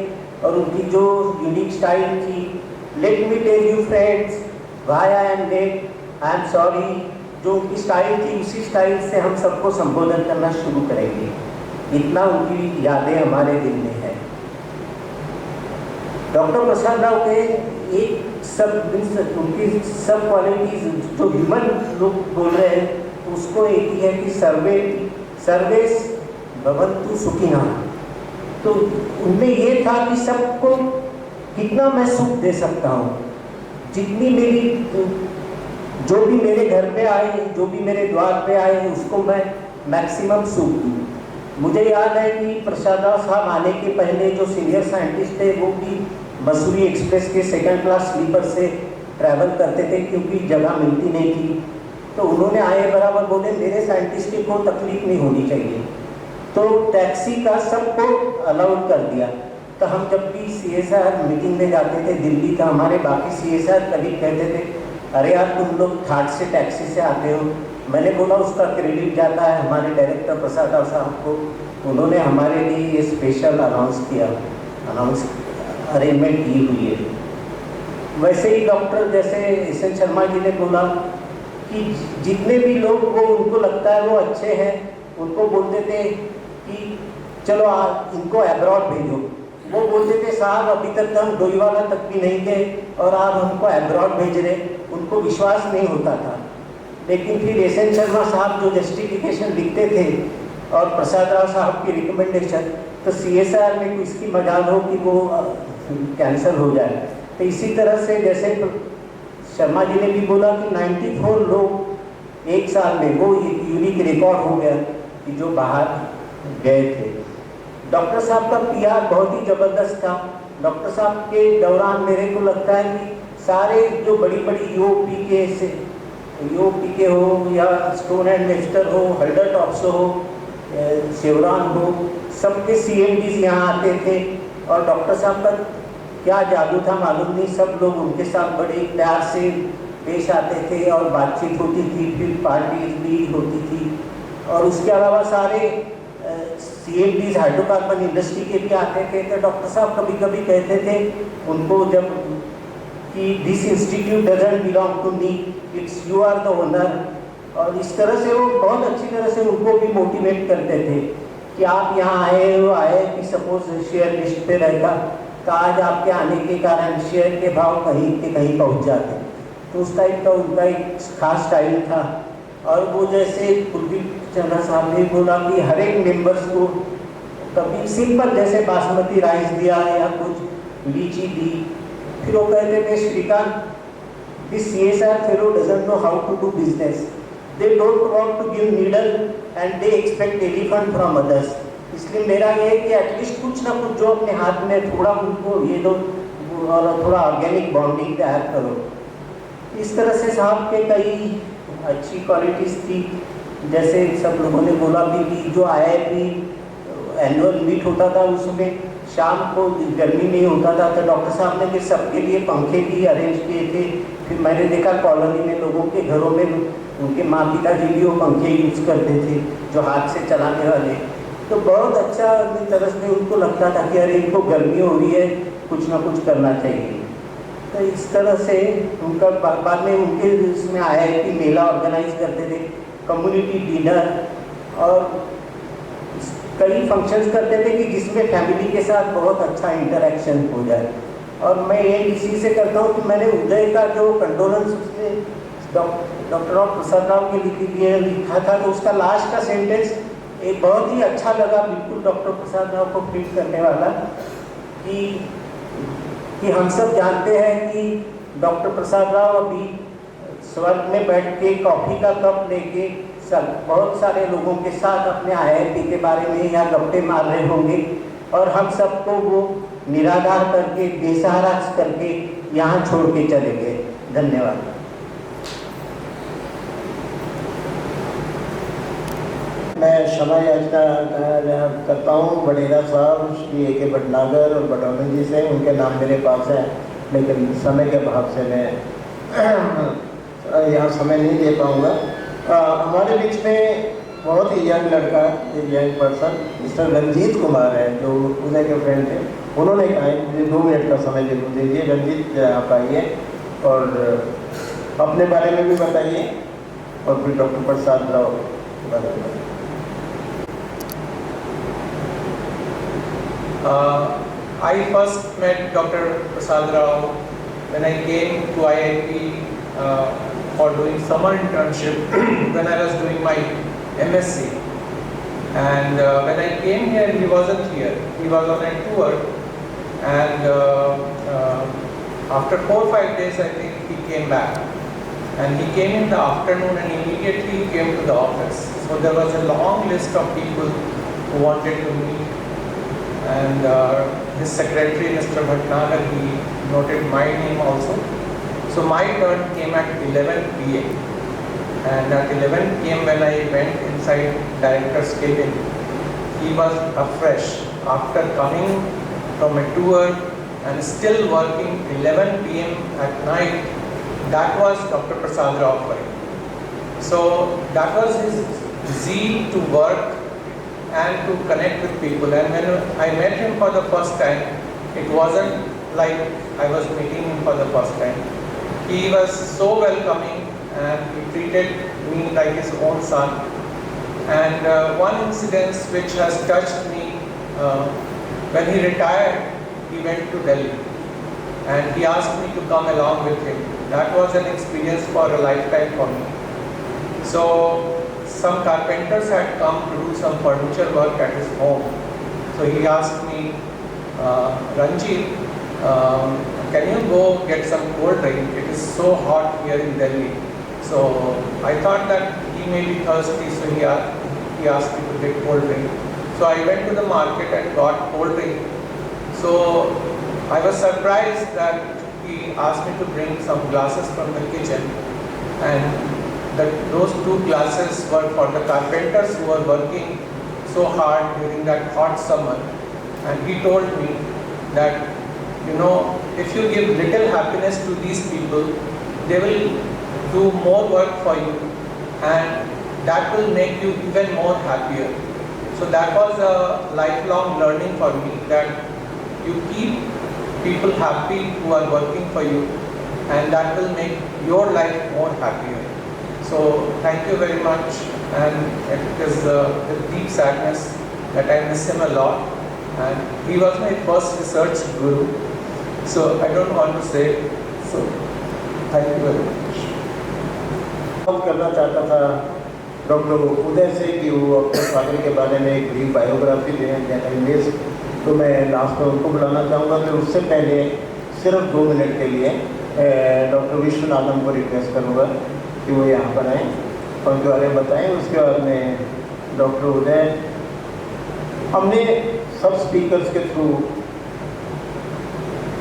और उनकी जो यूनिक स्टाइल थी, let me tell you friends why I am late, I am sorry, जो उनकी स्टाइल थी उसी स्टाइल से हम सबको संबोधन करना शुरू करेंगे। इतना उनकी यादें हमारे दिल में है। डॉक्टर प्रसाद राव के एक उनकी सब क्वालिटीज जो ह्यूमन लोग बोल रहे हैं उसको एक ही है कि सर्वेस भवन्तु सुखिनः। तो उनमें ये था कि सबको कितना मैं सुख दे सकता हूँ, जितनी मेरी जो भी मेरे घर पे आए, जो भी मेरे द्वार पे आए, उसको मैं मैक्सिमम सुख दूँ। मुझे याद है कि प्रसाद राव साहब आने के पहले जो सीनियर साइंटिस्ट थे वो भी मसूरी एक्सप्रेस के 2nd क्लास स्लीपर से ट्रैवल करते थे, क्योंकि जगह मिलती नहीं थी। तो उन्होंने आए बराबर बोले मेरे साइंटिस्ट को तकलीफ नहीं होनी चाहिए, तो टैक्सी का सबको अलाउड कर दिया। तो हम जब भी CSR मीटिंग में जाते थे दिल्ली, का हमारे बाकी CSR कलीग कहते थे अरे यार तुम लोग थाट से टैक्सी से आते हो। मैंने बोला उसका क्रेडिट जाता है हमारे डायरेक्टर प्रसाद राव साहब को, उन्होंने हमारे लिए ये स्पेशल अनाउंस अरेंजमेंट की हुई है। वैसे ही डॉक्टर जैसे SN शर्मा जी ने बोला कि जितने भी लोग वो उनको लगता है वो अच्छे हैं, उनको बोलते थे कि चलो इनको अब्रॉड भेजो। वो बोलते थे साहब अभी तक तो हम डोईवाला तक भी नहीं गए और आप हमको अब्रॉड भेज रहे, उनको विश्वास नहीं होता था। लेकिन फिर SN शर्मा साहब जो जस्टिफिकेशन लिखते थे और प्रसाद राव साहब की रिकमेंडेशन, तो CSR में इसकी मजाल हो कि वो कैंसिल हो जाए। तो इसी तरह से जैसे शर्मा जी ने भी बोला कि 94 लोग एक साल में, वो यूनिक रिकॉर्ड हो गया कि जो बाहर गए थे। डॉक्टर साहब का PR बहुत ही ज़बरदस्त था। डॉक्टर साहब के दौरान मेरे को लगता है कि सारे जो बड़ी UOP के हो या स्टोन एंड वेस्टर हो, हल्डर टॉप्स हो, शेवरॉन हो, सबके CMDs यहाँ आते थे। और डॉक्टर साहब का क्या जादू था मालूम नहीं, सब लोग उनके साथ बड़े प्यार से पेश आते थे और बातचीत होती थी, फिर पार्टी भी होती थी। और उसके अलावा सारे CMDs हाइड्रोकार्बन इंडस्ट्री के भी आते थे। तो डॉक्टर साहब कभी कभी कहते थे उनको जब कि this institute doesn't belong to me, it's you are the owner. और इस तरह से वो बहुत अच्छी तरह से उनको भी मोटिवेट करते थे कि आप यहाँ आए कि सपोज शेयर लिस्ट पे रहता तो आज आपके आने के कारण शेयर के भाव कहीं के कहीं पहुँच जाते। तो उस टाइप का उनका एक खास स्टाइल था। और वो जैसे कुलदीप चंद्रा साहब ने बोला कि हर एक मेंबर्स को कभी सिंपल जैसे बासमती राइस दिया या कुछ लीची दी, फिर वो कहते थे Shrikant, this CSR fellow doesn't know how to do business, they don't want to give needle and they expect elephant from others. इसलिए मेरा ये है कि एटलीस्ट कुछ ना कुछ जो अपने हाथ में थोड़ा उनको ये दो और थोड़ा ऑर्गेनिक बॉन्डिंग तैयार करो। इस तरह से साहब के कई अच्छी क्वालिटीज़ थी, जैसे सब लोगों ने बोला भी कि जो IIP एनुअल मीट होता था उसमें शाम को गर्मी नहीं होता था, तो डॉक्टर साहब ने फिर सबके लिए पंखे भी अरेंज किए थे। फिर मैंने देखा कॉलोनी में लोगों के घरों में उनके माँ पिताजी भी वो पंखे यूज़ करते थे जो हाथ से चलाने वाले, तो बहुत अच्छा तरह से उनको लगता था कि अरे इनको गर्मी हो रही है, कुछ ना कुछ करना चाहिए। तो इस तरह से उनका बाद में उनके इसमें IIP मेला ऑर्गेनाइज करते थे, कम्युनिटी डिनर और कई फंक्शंस करते थे कि जिसमें फैमिली के साथ बहुत अच्छा इंटरेक्शन हो जाए। और मैं ये इसी से करता हूँ कि मैंने उदय का जो कंडोलेंस उसमें डॉक्टर प्रसाद राव के लिए लिखा था, तो उसका लास्ट का सेंटेंस एक बहुत ही अच्छा लगा, बिल्कुल डॉक्टर प्रसाद राव को फिट करने वाला, कि हम सब जानते हैं कि डॉक्टर प्रसाद राव अभी स्वर्ग में बैठ के कॉफ़ी का कप लेके सब बहुत सारे लोगों के साथ अपने IIP के बारे में यहाँ गप्पे मार रहे होंगे, और हम सबको वो निराधार करके बेसहारा करके यहाँ छोड़ के चले गए। धन्यवाद। मैं क्षमा याचना करता हूँ वडेरा साहब श्री A.K. भटनागर और भटौनी जी से, उनके नाम मेरे पास है, लेकिन समय के अभाव से मैं यहाँ समय नहीं दे पाऊँगा। हमारे बीच में बहुत ही यंग लड़का, young person mister Ranjit Kumar है, जो उदय के फ्रेंड थे। उन्होंने कहा मुझे 2 मिनट का समय जरूर दीजिए। रंजीत आप आइए और अपने बारे में भी बताइए और फिर डॉक्टर प्रसाद राव के बारे में बताइए। I first met Dr. Prasad Rao when I came to IIT for doing summer internship when I was doing my MSc. And when I came here, he wasn't here. He was on a tour, and after 4 or 5 days, I think he came back. And he came in the afternoon and immediately came to the office. So there was a long list of people who wanted to meet. And his secretary, Mr. Bhatnagar, he noted my name also. So my turn came at 11 p.m. And at 11 p.m. when I went inside director's cabin, he was afresh after coming from a tour and still working 11 p.m. at night. That was Dr. Prasad Rao for him. So that was his zeal to work and to connect with people. And when I met him for the first time, it wasn't like I was meeting him for the first time. He was so welcoming and he treated me like his own son. And one incident which has touched me, when he retired, he went to Delhi and he asked me to come along with him. That was an experience for a lifetime for me. So some carpenters had come to do some furniture work at his home. So he asked me, Ranjit, can you go get some cold drink? It is so hot here in Delhi. So I thought that he may be thirsty, so he asked me to get cold drink. So I went to the market and got cold drink. So I was surprised that he asked me to bring some glasses from the kitchen, and those 2 glasses were for the carpenters who were working so hard during that hot summer. And he told me that, if you give little happiness to these people, they will do more work for you, and that will make you even more happier. So that was a lifelong learning for me, that you keep people happy who are working for you, and that will make your life more happier. So thank you very much, and it is with deep sadness that I miss him a lot. And he was my first research guru, so I don't want to say, so thank you very much. बात करना चाहता था doctor उदय से कि वो अपने father के बारे में एक ब्रीफ बायोग्राफी दें, तो मैं लास्ट में उनको बुलाना चाहूँगा। फिर उससे पहले सिर्फ 2 मिनट के लिए डॉक्टर विश्वनाथन को रिक्वेस्ट करूँगा कि वो यहाँ पर आएँ और उनके बारे में बताएँ। उसके बाद में डॉक्टर उदय, हमने सब स्पीकर्स के थ्रू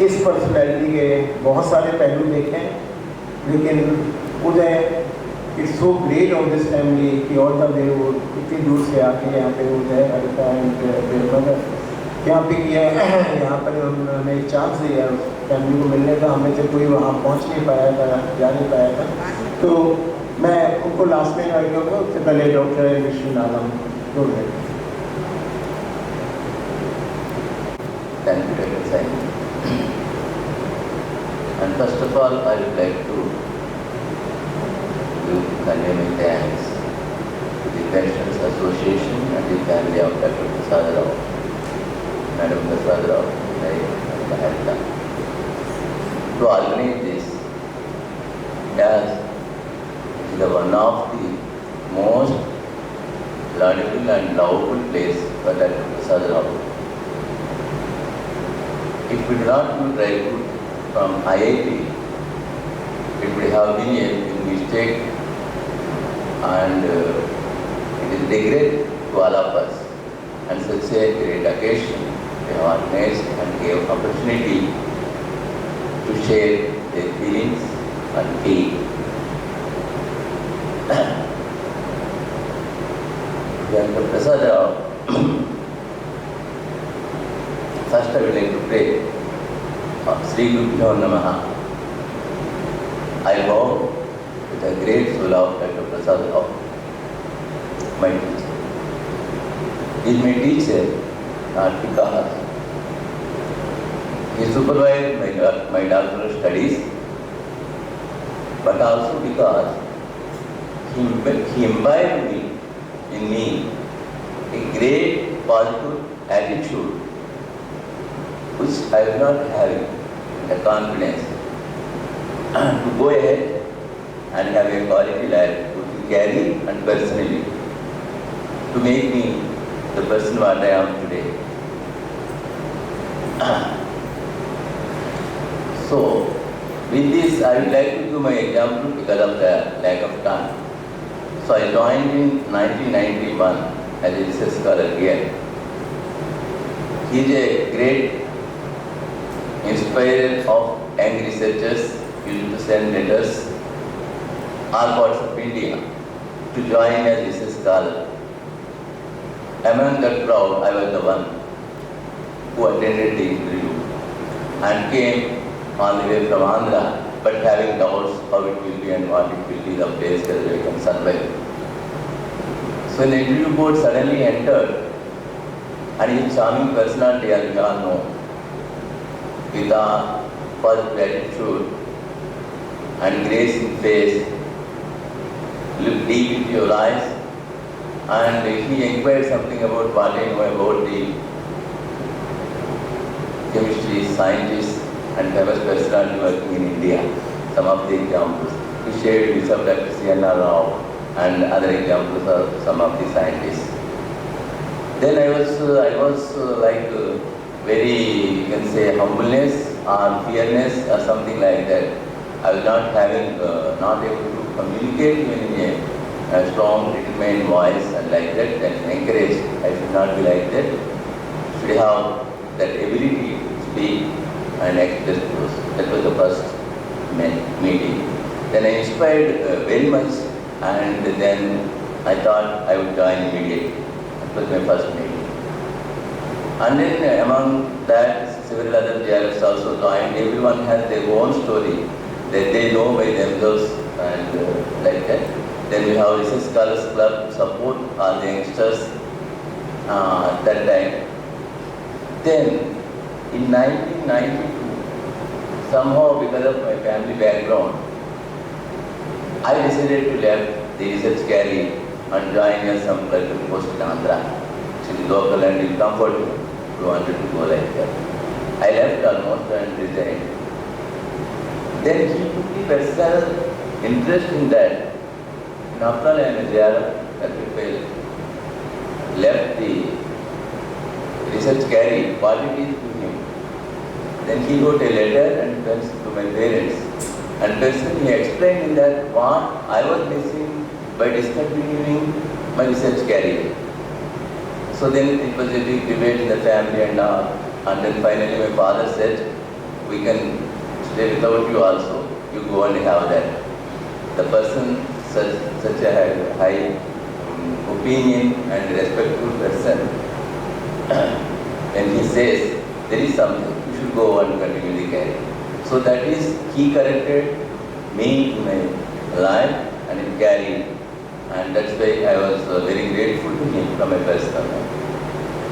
इस पर्सनैलिटी के बहुत सारे पहलू देखे हैं, लेकिन Uday it's so great of this family कि ऑल द वे वो इतनी दूर से आके यहाँ पे उदय हरिता एंड यहाँ पे किया यहाँ पर उन्होंने चांस दिया फैमिली को मिलने का, हमें से कोई वहाँ पहुँच नहीं पाया था, जा नहीं पाया था, तो मैं उनको लास्ट में इन्वाइट करूँगा। उससे पहले डॉक्टर विष्णु नालम बोल रहे थे। Thank you, Dr. Saini. And first of all, I would like to convey my thanks to the Pensioners Association and the family of Dr. Prasad Rao, Madam Prasad Rao, and Harita, to organize this as the one of the most laudable and lovable place for Dr. Prasad Rao. If we do not do dry food from IIT, it would have been a mistake, and it is regret to all of us. And such a great occasion we have organized and gave opportunity to share their feelings and feel. Dr. Prasad Rao, first I would like to pray. Sri Gurubhyo Namaha. I bow with the great soul of Dr. Prasad Rao, my teacher. He is my teacher, not because he supervised my doctoral studies, but also because he imbibed in me a great positive attitude, which I was not having the confidence to go ahead and have a quality life to carry and personally to make me the person what I am today. So, with this I would like to give my example because of the lack of time. So I joined in 1991 as a research scholar here. He is a great inspirer of young researchers used to send letters all parts of India to join as research scholar. Among that crowd, I was the one who attended the interview and came all the way from Andhra, but having doubts how it will be and what it will be, the place where we can survive. So the interview board suddenly entered, and his charming personality, as we all know, with a positive attitude and grace in face, looked deep into your eyes, and he inquired something about what I know about the chemistry, scientists, and famous personality working in India. Some of the examples. He shared with some Dr. C.N.R. Rao and other examples of some of the scientists. Then I was like very, you can say, humbleness or fearness or something like that. I was not having, not able to communicate even in a strong, determined voice and like that, and encouraged. I should not be like that. Should have that ability to speak and express those. That was the first meeting. Then I inspired very much, and then I thought I would join immediately. That was my first meeting. And then among that, several other JRFs also joined. Everyone has their own story that they know by themselves and like that. Then we have Research Scholars Club to support all the youngsters that time. Then in 1992, somehow because of my family background, I decided to leave the research career and join as some clerk post in Andhra, which is local and in comfort to wanted to go like that. I left almost and resigned. Then he took the personal interest in that. And after I am a JRF, that people left the research career, what it is to him. Then he wrote a letter and sent to my parents. And personally he explained in that what I was missing by discontinuing my research career. So then it was a big debate in the family and all. And then finally my father said, we can stay without you also. you go and have that. The person, such a high opinion and respectful person, when he says there is something, you should go and continue the carry. So that is, he corrected me to my life and it carried. And that's why I was very grateful to him from a personal life.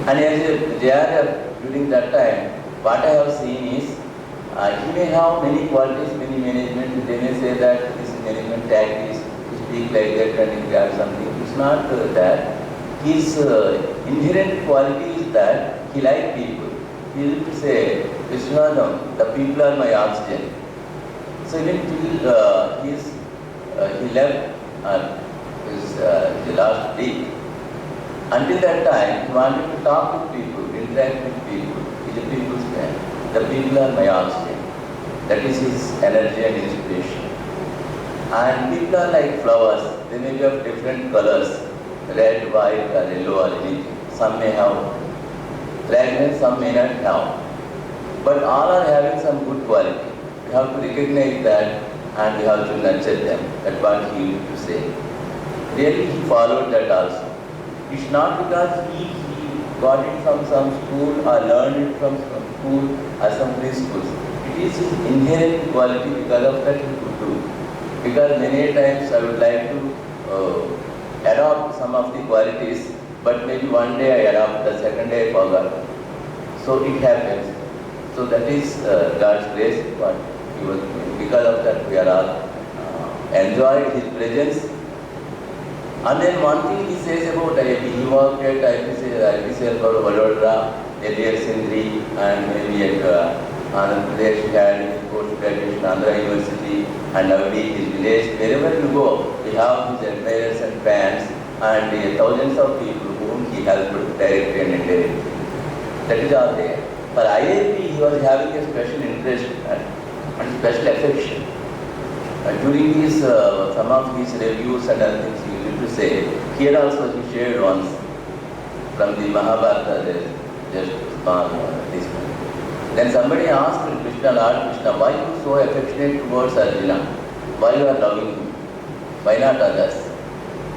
And as a JRF, during that time, what I have seen is, he may have many qualities, many management. They may say that this management tactics, to speak like that and he has something. It's not that. His inherent quality is that he likes people. He used to say, Vishwanathan, the people are my oxygen. So even till he left the last week, until that time, he wanted to talk with people, interact with people. He's a people's man. The people are my oxygen. That is his energy and inspiration. And people are like flowers. They may be of different colors, red, white, or yellow, or anything. Some may have fragrance, some may not have. But all are having some good quality. We have to recognize that and we have to nurture them. That's what he used to say. Really, he followed that also. It's not because he got it from some school or learned it from some school or some preschools. It is his inherent quality, because of that he could do. Because many times I would like to adopt some of the qualities, but maybe one day I adopt, the second day I forgot. So it happens. So that is God's grace, what he was doing. Because of that we are all enjoyed his presence. And then one thing he says about IIT, he worked at IIT for Vadodara, earlier Sindri, and maybe at Andhra Pradesh, he had post-graduation, Andhra University, and Navadi, his village. Wherever you go, we have his admirers and fans, and thousands of people whom he helped directly and indirectly. That is all there. For IIP, he was having a special interest and special affection. During his, some of his reviews and other things, he used to say, here also he shared once from the Mahabharata, just small this one. Then somebody asked Krishna, Lord Krishna, why you so affectionate towards Arjuna? Why you are loving him? Why not others?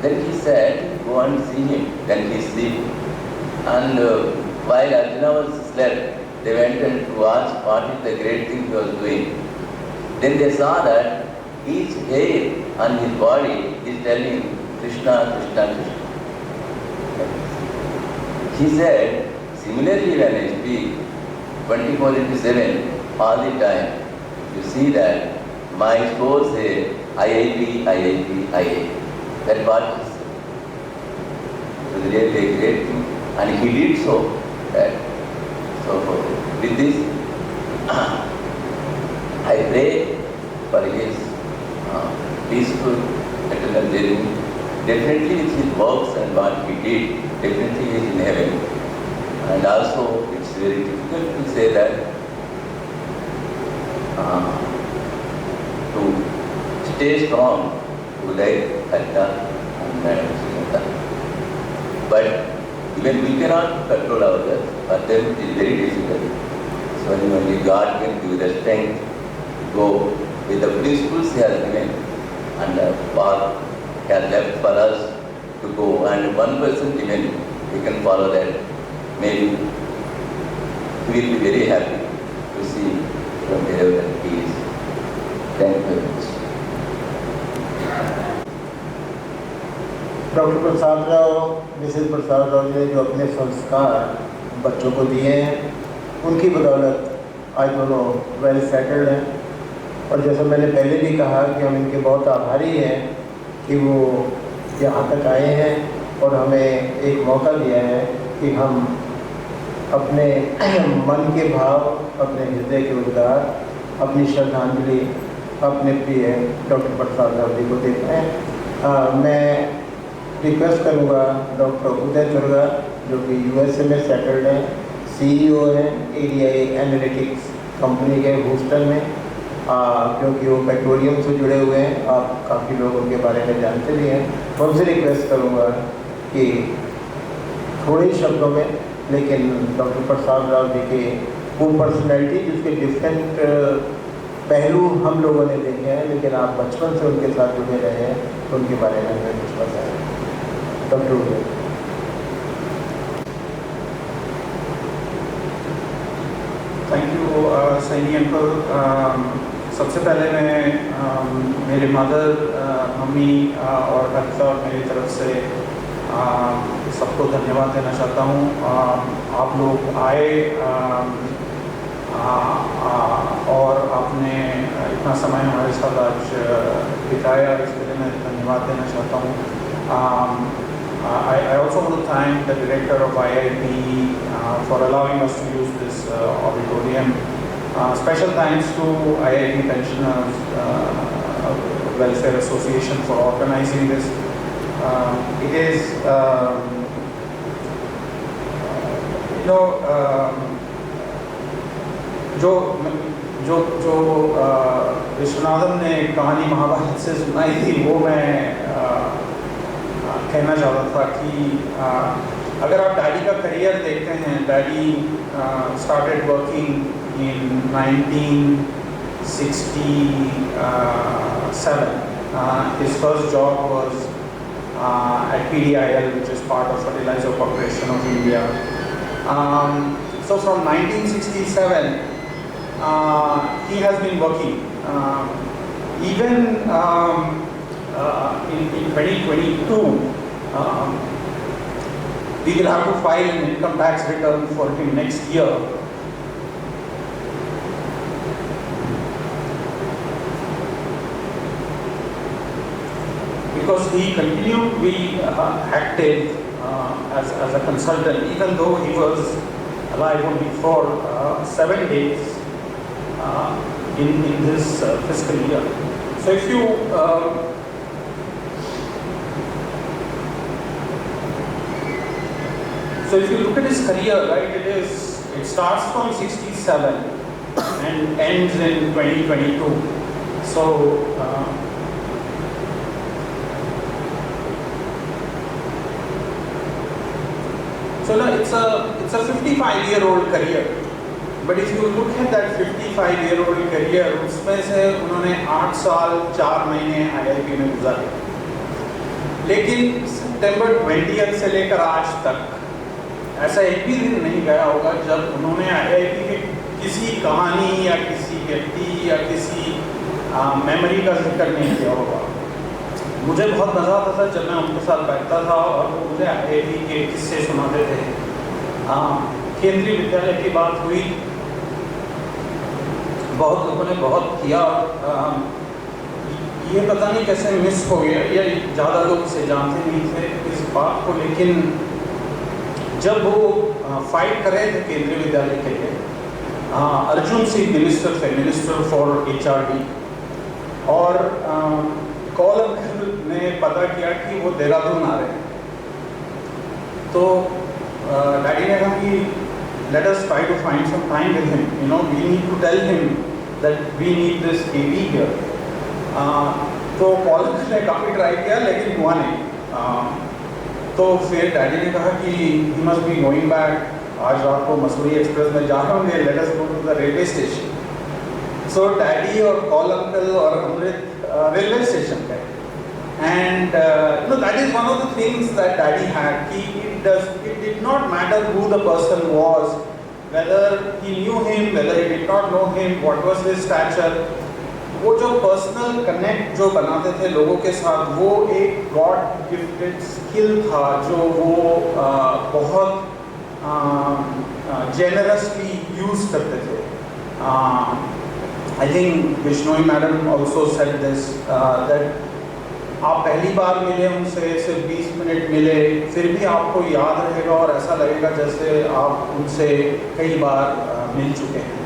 Then he said, go and see him. Then he sleep. And while Arjuna was slept, they went and to watch what is the great thing he was doing. Then they saw that each hair on his body is telling Krishna, Krishna, Krishna. He said, similarly when I speak 24/7 all the time, you see that my soul says IIP, IIP, IIP. That's what he said. It was really a great thing. And he did so. So with this, I pray for his peaceful eternal journey. Definitely with his works and what he did, definitely he is in heaven. And also it's very difficult to say that to stay strong to like Hatta and Srimata. But even we cannot control ourselves, but then it is very difficult. So only God can give the strength to go with the principles He has given and the path He has left for us to go. And 1% even we can follow that. Maybe we will be very happy to see from wherever He is. Thank you very much. Doctor Prasad Rao, Mrs Prasad Rao ji ने जो अपने संस्कार बच्चों को दिए हैं, उनकी बदौलत आज दोनों वेल सेटल्ड हैं। और जैसा मैंने पहले भी कहा कि हम इनके बहुत आभारी हैं कि वो यहाँ तक आए हैं और हमें एक मौका दिया है कि हम अपने मन के भाव, अपने हृदय के उद्गार, अपनी श्रद्धांजलि अपने प्रिय डॉक्टर प्रसाद राव जी को देते हैं। मैं रिक्वेस्ट करूँगा डॉक्टर उदय चुरगा, जो कि यूएसए में सेटल्ड हैं, सीईओ हैं एडीआई एनालिटिक्स कंपनी के ह्यूस्टन में, क्योंकि वो पेट्रोलियम से जुड़े हुए हैं, आप काफ़ी लोग उनके बारे में जानते भी हैं। मैं उनसे रिक्वेस्ट करूँगा कि थोड़े ही शब्दों में, लेकिन डॉक्टर प्रसाद राव जी के वो पर्सनैलिटी जिसके डिफरेंट पहलू हम लोगों ने देखे हैं, लेकिन आप बचपन से उनके साथ जुड़े रहे हैं तो उनके बारे में हमें कुछ पता है। Doctor Uday. Thank you Saini uncle. सबसे पहले मैं मेरे मदर, मम्मी और हर्षा और मेरी तरफ से सबको धन्यवाद देना चाहता हूँ। आप लोग आए और आपने इतना समय हमारे साथ आज बिताया, इसके लिए मैं धन्यवाद देना चाहता हूँ। I also want to thank the director of IIT for allowing us to use this auditorium. Special thanks to IIT Pensioners Welfare Association for organizing this. It is, जो विश्वनाथन ने कहानी महाभारत से सुनाई थी, वो मैं कहना चाहता था कि अगर आप डैडी का करियर देखते हैं, daddy started working in 1967. His first job was at PDIL, which is part of Fertilizer Corporation of India. So from 1967, he has been working. Even in 2022, we will have to file an income tax return for him next year. Because he continued to be active as a consultant, even though he was alive only for 7 days in this fiscal year. So if you look at his career, right, it starts from 67 and ends in 2022. So no, it's a 55-year-old career. But if you look at that 55-year-old career, उसमें से उन्होंने 8 साल 4 महीने IIT में गुजारे। लेकिन सितंबर 20 से लेकर आज तक ऐसा एक भी दिन नहीं गया होगा जब उन्होंने IIT के किसी कहानी या किसी व्यक्ति या किसी मेमोरी का जिक्र नहीं किया होगा। मुझे बहुत मज़ा आता था जब मैं उनके साथ बैठता था और वो मुझे IIT के किस्से सुनाते थे। केंद्रीय विद्यालय की बात हुई, बहुत लोगों ने बहुत किया। ये पता नहीं कैसे मिस हो गया या ज़्यादा लोग इसे जानते नहीं थे इस बात को, लेकिन जब वो फाइट कर रहे थे केंद्रीय विद्यालय के लिए, अर्जुन सिंह मिनिस्टर थे, मिनिस्टर फॉर HRD, और कॉल अंकल ने पता किया कि वो देहरादून आ रहे हैं। तो डैडी ने कहा कि let us try to find some time with him, you know, we need to tell him that we need this KB here. तो कॉल अंकल ने काफ़ी ट्राई किया लेकिन हुआ नहीं। तो फिर डैडी ने कहा कि he must be going back, आज रात को मसूरी एक्सप्रेस में जा रहे होंगे, let us go to the railway station. So daddy और कॉल अंकल और अमृत रेलवे स्टेशन पे, and that is one of the things that daddy had. It did not matter who the person was, whether he knew him, whether he did not know him, what was his stature. वो जो personal connect जो बनाते थे लोगों के साथ, वो एक गॉड गिफ्टेड स्किल था जो वो बहुत जेनरसली यूज करते थे। I think Bishnoi madam also said this, that आप पहली बार मिले उनसे, सिर्फ 20 मिनट मिले, फिर भी आपको याद रहेगा और ऐसा लगेगा जैसे आप उनसे कई बार मिल चुके हैं।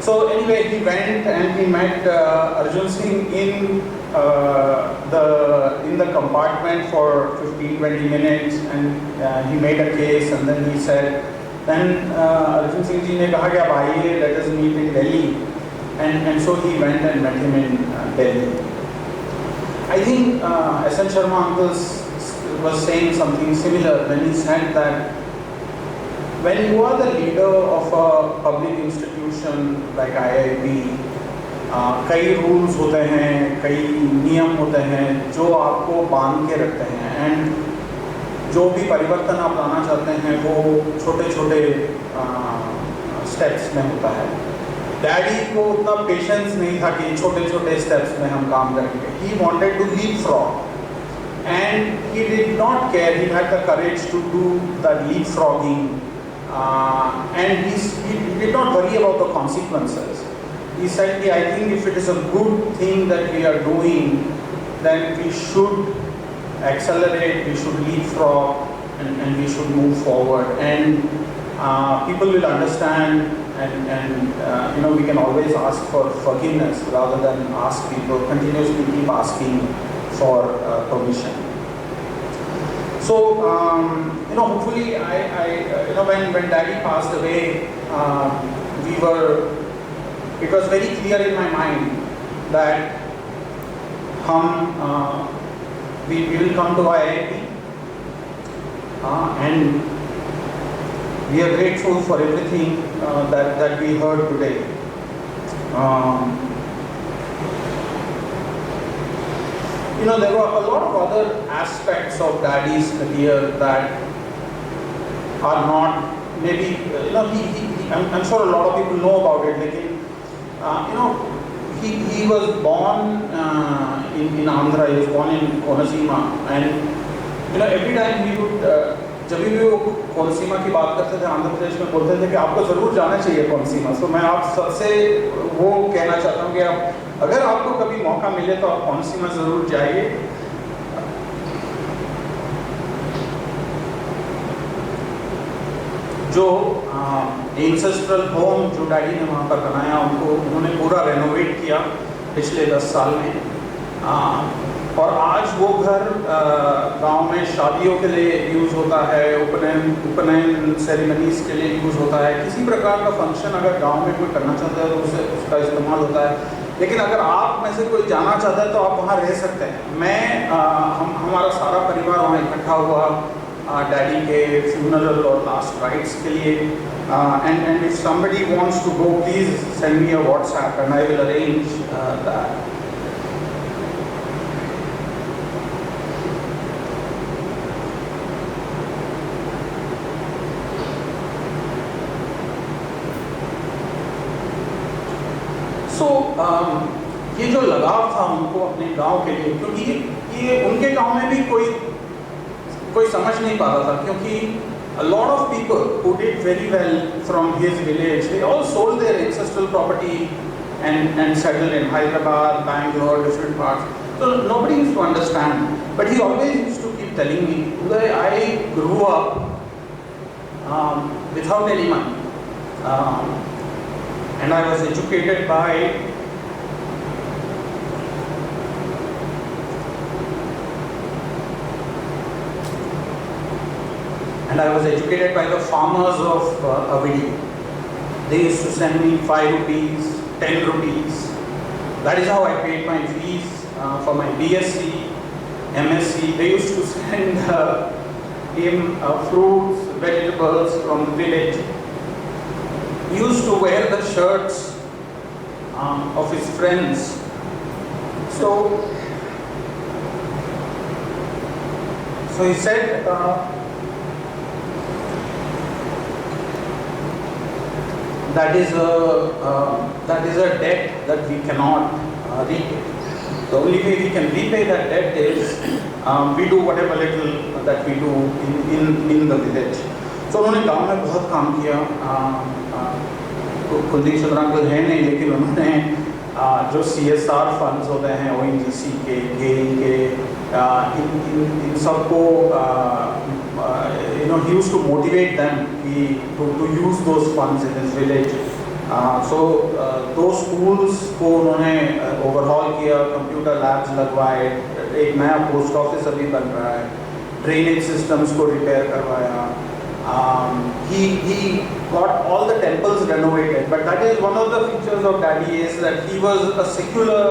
So anyway, he went and he met Arjun Singh in the compartment for 15-20 minutes, and he made a case, and then he said, then Arjun Singh ji ने कहा कि आप आइए, let us meet in Delhi, and so he went and met him in Delhi. I think S.N. Sharma uncle was saying something similar when he said that when you are the leader of a public institution like IIB, कई rules होते हैं, कई नियम होते हैं जो आपको बांध के रखते हैं, एंड जो भी परिवर्तन आप लाना चाहते हैं वो छोटे छोटे स्टेप्स में होता है। डैडी को उतना पेशेंस नहीं था कि छोटे छोटे स्टेप्स में हम काम करेंगे। He wanted to leap frog and he did not care, he had the courage to do the leap frogging and he did not worry about the consequences. He said, I think if it is a good thing that we are doing, then we should accelerate, we should leapfrog, and we should move forward. And people will understand, and we can always ask for forgiveness rather than ask people, continuously keep asking for permission. So, hopefully, when Daddy passed away, it was very clear in my mind that we will come to IIT, and we are grateful for everything that we heard today. There were a lot of other aspects of Daddy's career that are not, maybe, I'm sure a lot of people know about it, he was born in Andhra, he was born in Konaseema, and every time he would, जब भी वो कोनसीमा की बात करते थे, आंध्र प्रदेश में बोलते थे कि आपको ज़रूर जाना चाहिए कोनसीमा। तो मैं आप सबसे वो कहना चाहता हूँ कि आप अगर आपको कभी मौका मिले तो आप कोनसीमा ज़रूर जाइए। जो एंसेस्ट्रल होम जो डैडी ने वहाँ पर बनाया, उन्होंने पूरा रेनोवेट किया पिछले 10 साल में, और आज वो घर गांव में शादियों के लिए यूज़ होता है, उपनयन सेरेमनीज़ के लिए यूज़ होता है। किसी प्रकार का फंक्शन अगर गांव में कोई करना चाहता है तो उसका इस्तेमाल होता है। लेकिन अगर आप में से कोई जाना चाहता है तो आप वहाँ रह सकते हैं। हमारा सारा परिवार वहाँ इकट्ठा हुआ डैडी के फ्यूनरल और लास्ट राइट्स के लिए, and if somebody wants to go, please send me a WhatsApp and I will arrange that. ये जो लगाव था उनको अपने गांव के लिए, क्योंकि ये उनके गांव में भी कोई समझ नहीं पा रहा था, क्योंकि a lot of people who did very well from his village, they all sold their ancestral property and settled in Hyderabad, Bangalore, different parts. So nobody used to understand, but he always used to keep telling me, Uday, I grew up without any money, and I was educated by the farmers of Avidi. They used to send me 5 rupees, 10 rupees. That is how I paid my fees for my BSc, MSc. They used to send him fruits, vegetables from the village. He used to wear the shirts of his friends. So he said, that is a debt that we cannot repay. The only way we can repay that debt is we do whatever little that we do in the village. So उन्होंने गांव में बहुत काम किया। कुलदीप चंद्र uncle है नहीं, लेकिन उन्होंने जो CSR फंड्स होते हैं ONGC के, GAIL के, इन सबको he used to motivate them to use those funds in his village. those schools को उन्होंने ओवरहॉल किया, कंप्यूटर लैब्स लगवाए, एक नया पोस्ट ऑफिस अभी बन रहा है, ड्रेनेज सिस्टम्स को रिपेयर करवाया. He got all the temples renovated, but that is one of the features of Daddy is that he was a secular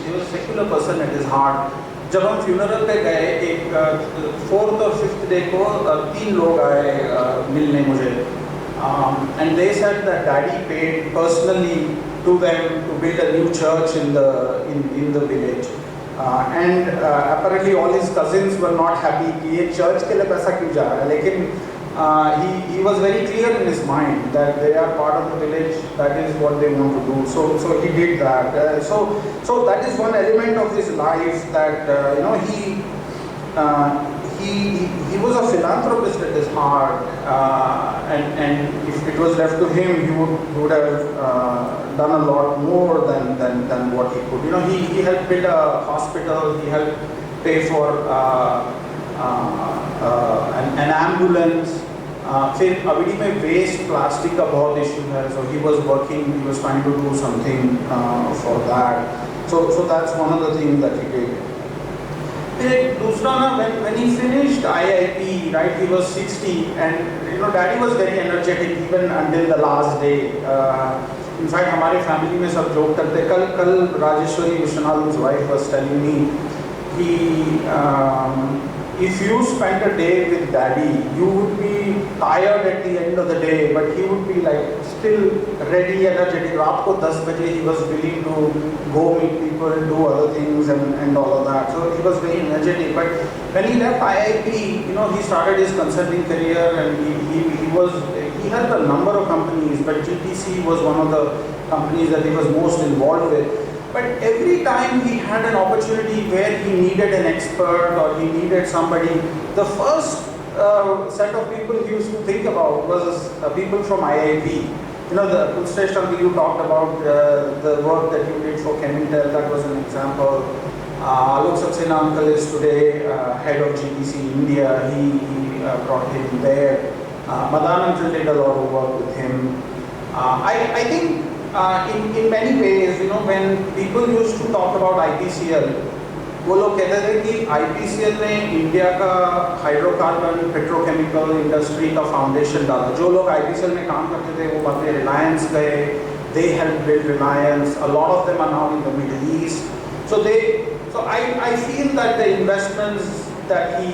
he was a secular person at his heart. जब हम funeral पे गए, एक 4th और 5th day को 3 लोग आए मिलने मुझे, and they said that Daddy paid personally to them to build a new church in the village. And apparently all his cousins were not happy कि ये church के लिए पैसा क्यों जा रहा है, लेकिन he was very clear in his mind that they are part of the village, that is what they want to do. So he did that. So that is one element of his life that he was a philanthropist at his heart, and if it was left to him, he would have done a lot more than what he could. He helped build a hospital, he helped pay for an ambulance. फिर अभी में waste plastic का बहुत issue है, so he was trying to do something for that. So that's one of the things that he did. फिर दूसरा ना, when he finished IIP, right, he was 60, and daddy was very energetic even until the last day. In fact, हमारे family में सब joke करते. कल Rajeshwari विश्वनाथ's wife was telling me if you spent a day with daddy, you would be tired at the end of the day, but he would be like still ready, energetic. रात को 10 बजे he was willing to go meet people, do other things and all of that. So he was very energetic. But when he left IIP, he started his consulting career, and he had a number of companies, but GTC was one of the companies that he was most involved with. But every time he had an opportunity where he needed an expert or he needed somebody, the first set of people he used to think about was people from IIP. The Kulshrestha uncle, you talked about the work that you did for Chemintel, that was an example. Alok Saxena uncle is today head of GTC India, he brought him there. Madan uncle did a lot of work with him. I think in many ways, when people used to talk about IPCL, वो लोग कहते थे कि IPCL ने India का hydrocarbon petrochemical industry का foundation डाला. जो लोग IPCL में काम करते थे वो बाद में रिलायंस गए, they helped build Reliance. A lot of them are now in the Middle East. So I feel that the investments that he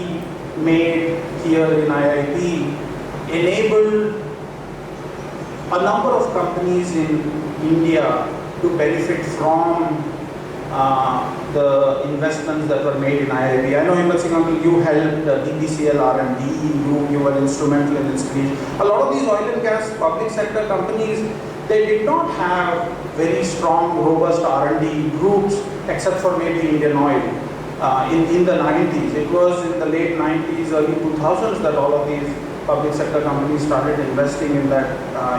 made here in IIP enabled a number of companies in India to benefit from the investments that were made in IIP. I know Himmat Singh uncle, you helped DPCL R&D, you were instrumental in its creation. A lot of these oil and gas public sector companies, they did not have very strong, robust R&D groups, except for maybe Indian Oil in the 90s. It was in the late 90s, early 2000s that all of these public sector companies started investing in that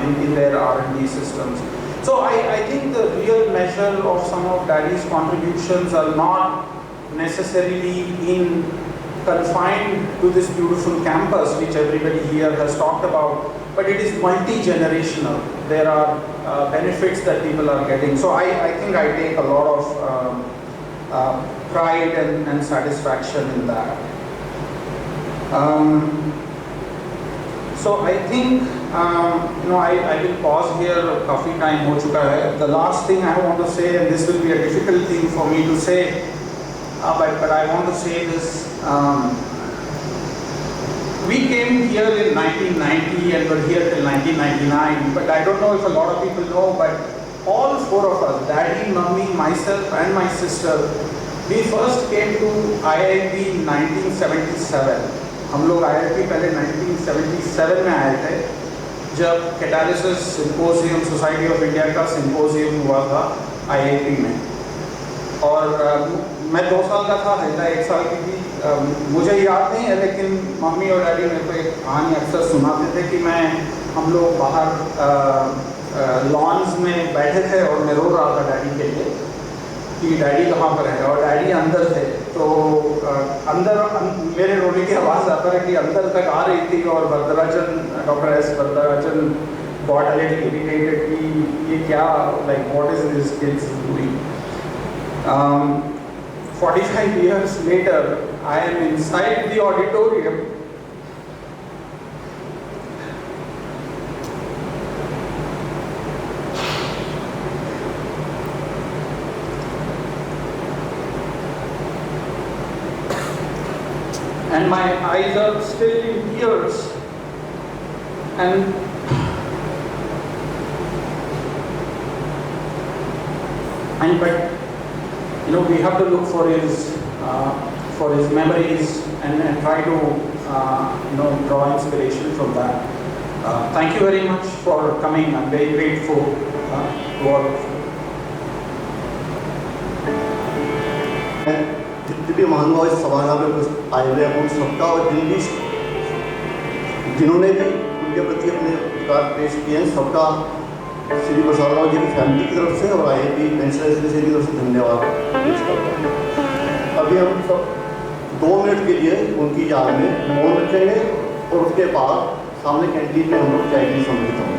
in their R&D systems. So I think the real measure of some of Daddy's contributions are not necessarily confined to this beautiful campus which everybody here has talked about, but it is multi-generational. There are benefits that people are getting. So I think I take a lot of pride and satisfaction in that. So I think I will pause here. Coffee time ho chuka hai. The last thing I want to say, and this will be a difficult thing for me to say, but I want to say this. We came here in 1990 and were here till 1999. But I don't know if a lot of people know, but all four of us, Daddy, Mummy, myself, and my sister, we first came to IIP in 1977. हम लोग IIP पहले 1977 में आए थे, जब catalysis symposium society of India का symposium हुआ था IIP में. और मैं 2 साल का था, हल्दा 1 साल की थी. मुझे याद नहीं है, लेकिन मम्मी और डैडी मेरे को एक कहानी अक्सर सुनाते थे कि हम लोग बाहर लॉन्स में बैठे थे और मैं रो रहा था डैडी के लिए कि डैडी कहाँ पर है, और डैडी अंदर थे. तो अंदर मेरे रोने की आवाज़ आता है कि अंदर तक आ रही थी, और Varadarajan, doctor S Varadarajan got a little irritated कि ये क्या, like what is this kids doing. 45 years later, I am inside the auditorium. And my eyes are still in tears, and and but we have to look for his memories and try to draw inspiration from that. Thank you very much for coming. I'm very grateful to all of you. जितने भी महानुभाव इस सभागार में आए हुए हैं उन सबका और जिन्होंने भी उनके प्रति अपने उपकार पेश किए हैं सबका श्री प्रसाद राव जी की फैमिली की तरफ से और IIP पेंशन एसोसिएशन की तरफ से धन्यवाद पेश करता हूँ। अभी हम सब 2 मिनट के लिए उनकी याद में मौन रखेंगे और उसके बाद सामने कैंटीन में हम लोग चाय भी सम्मिलित होंगे।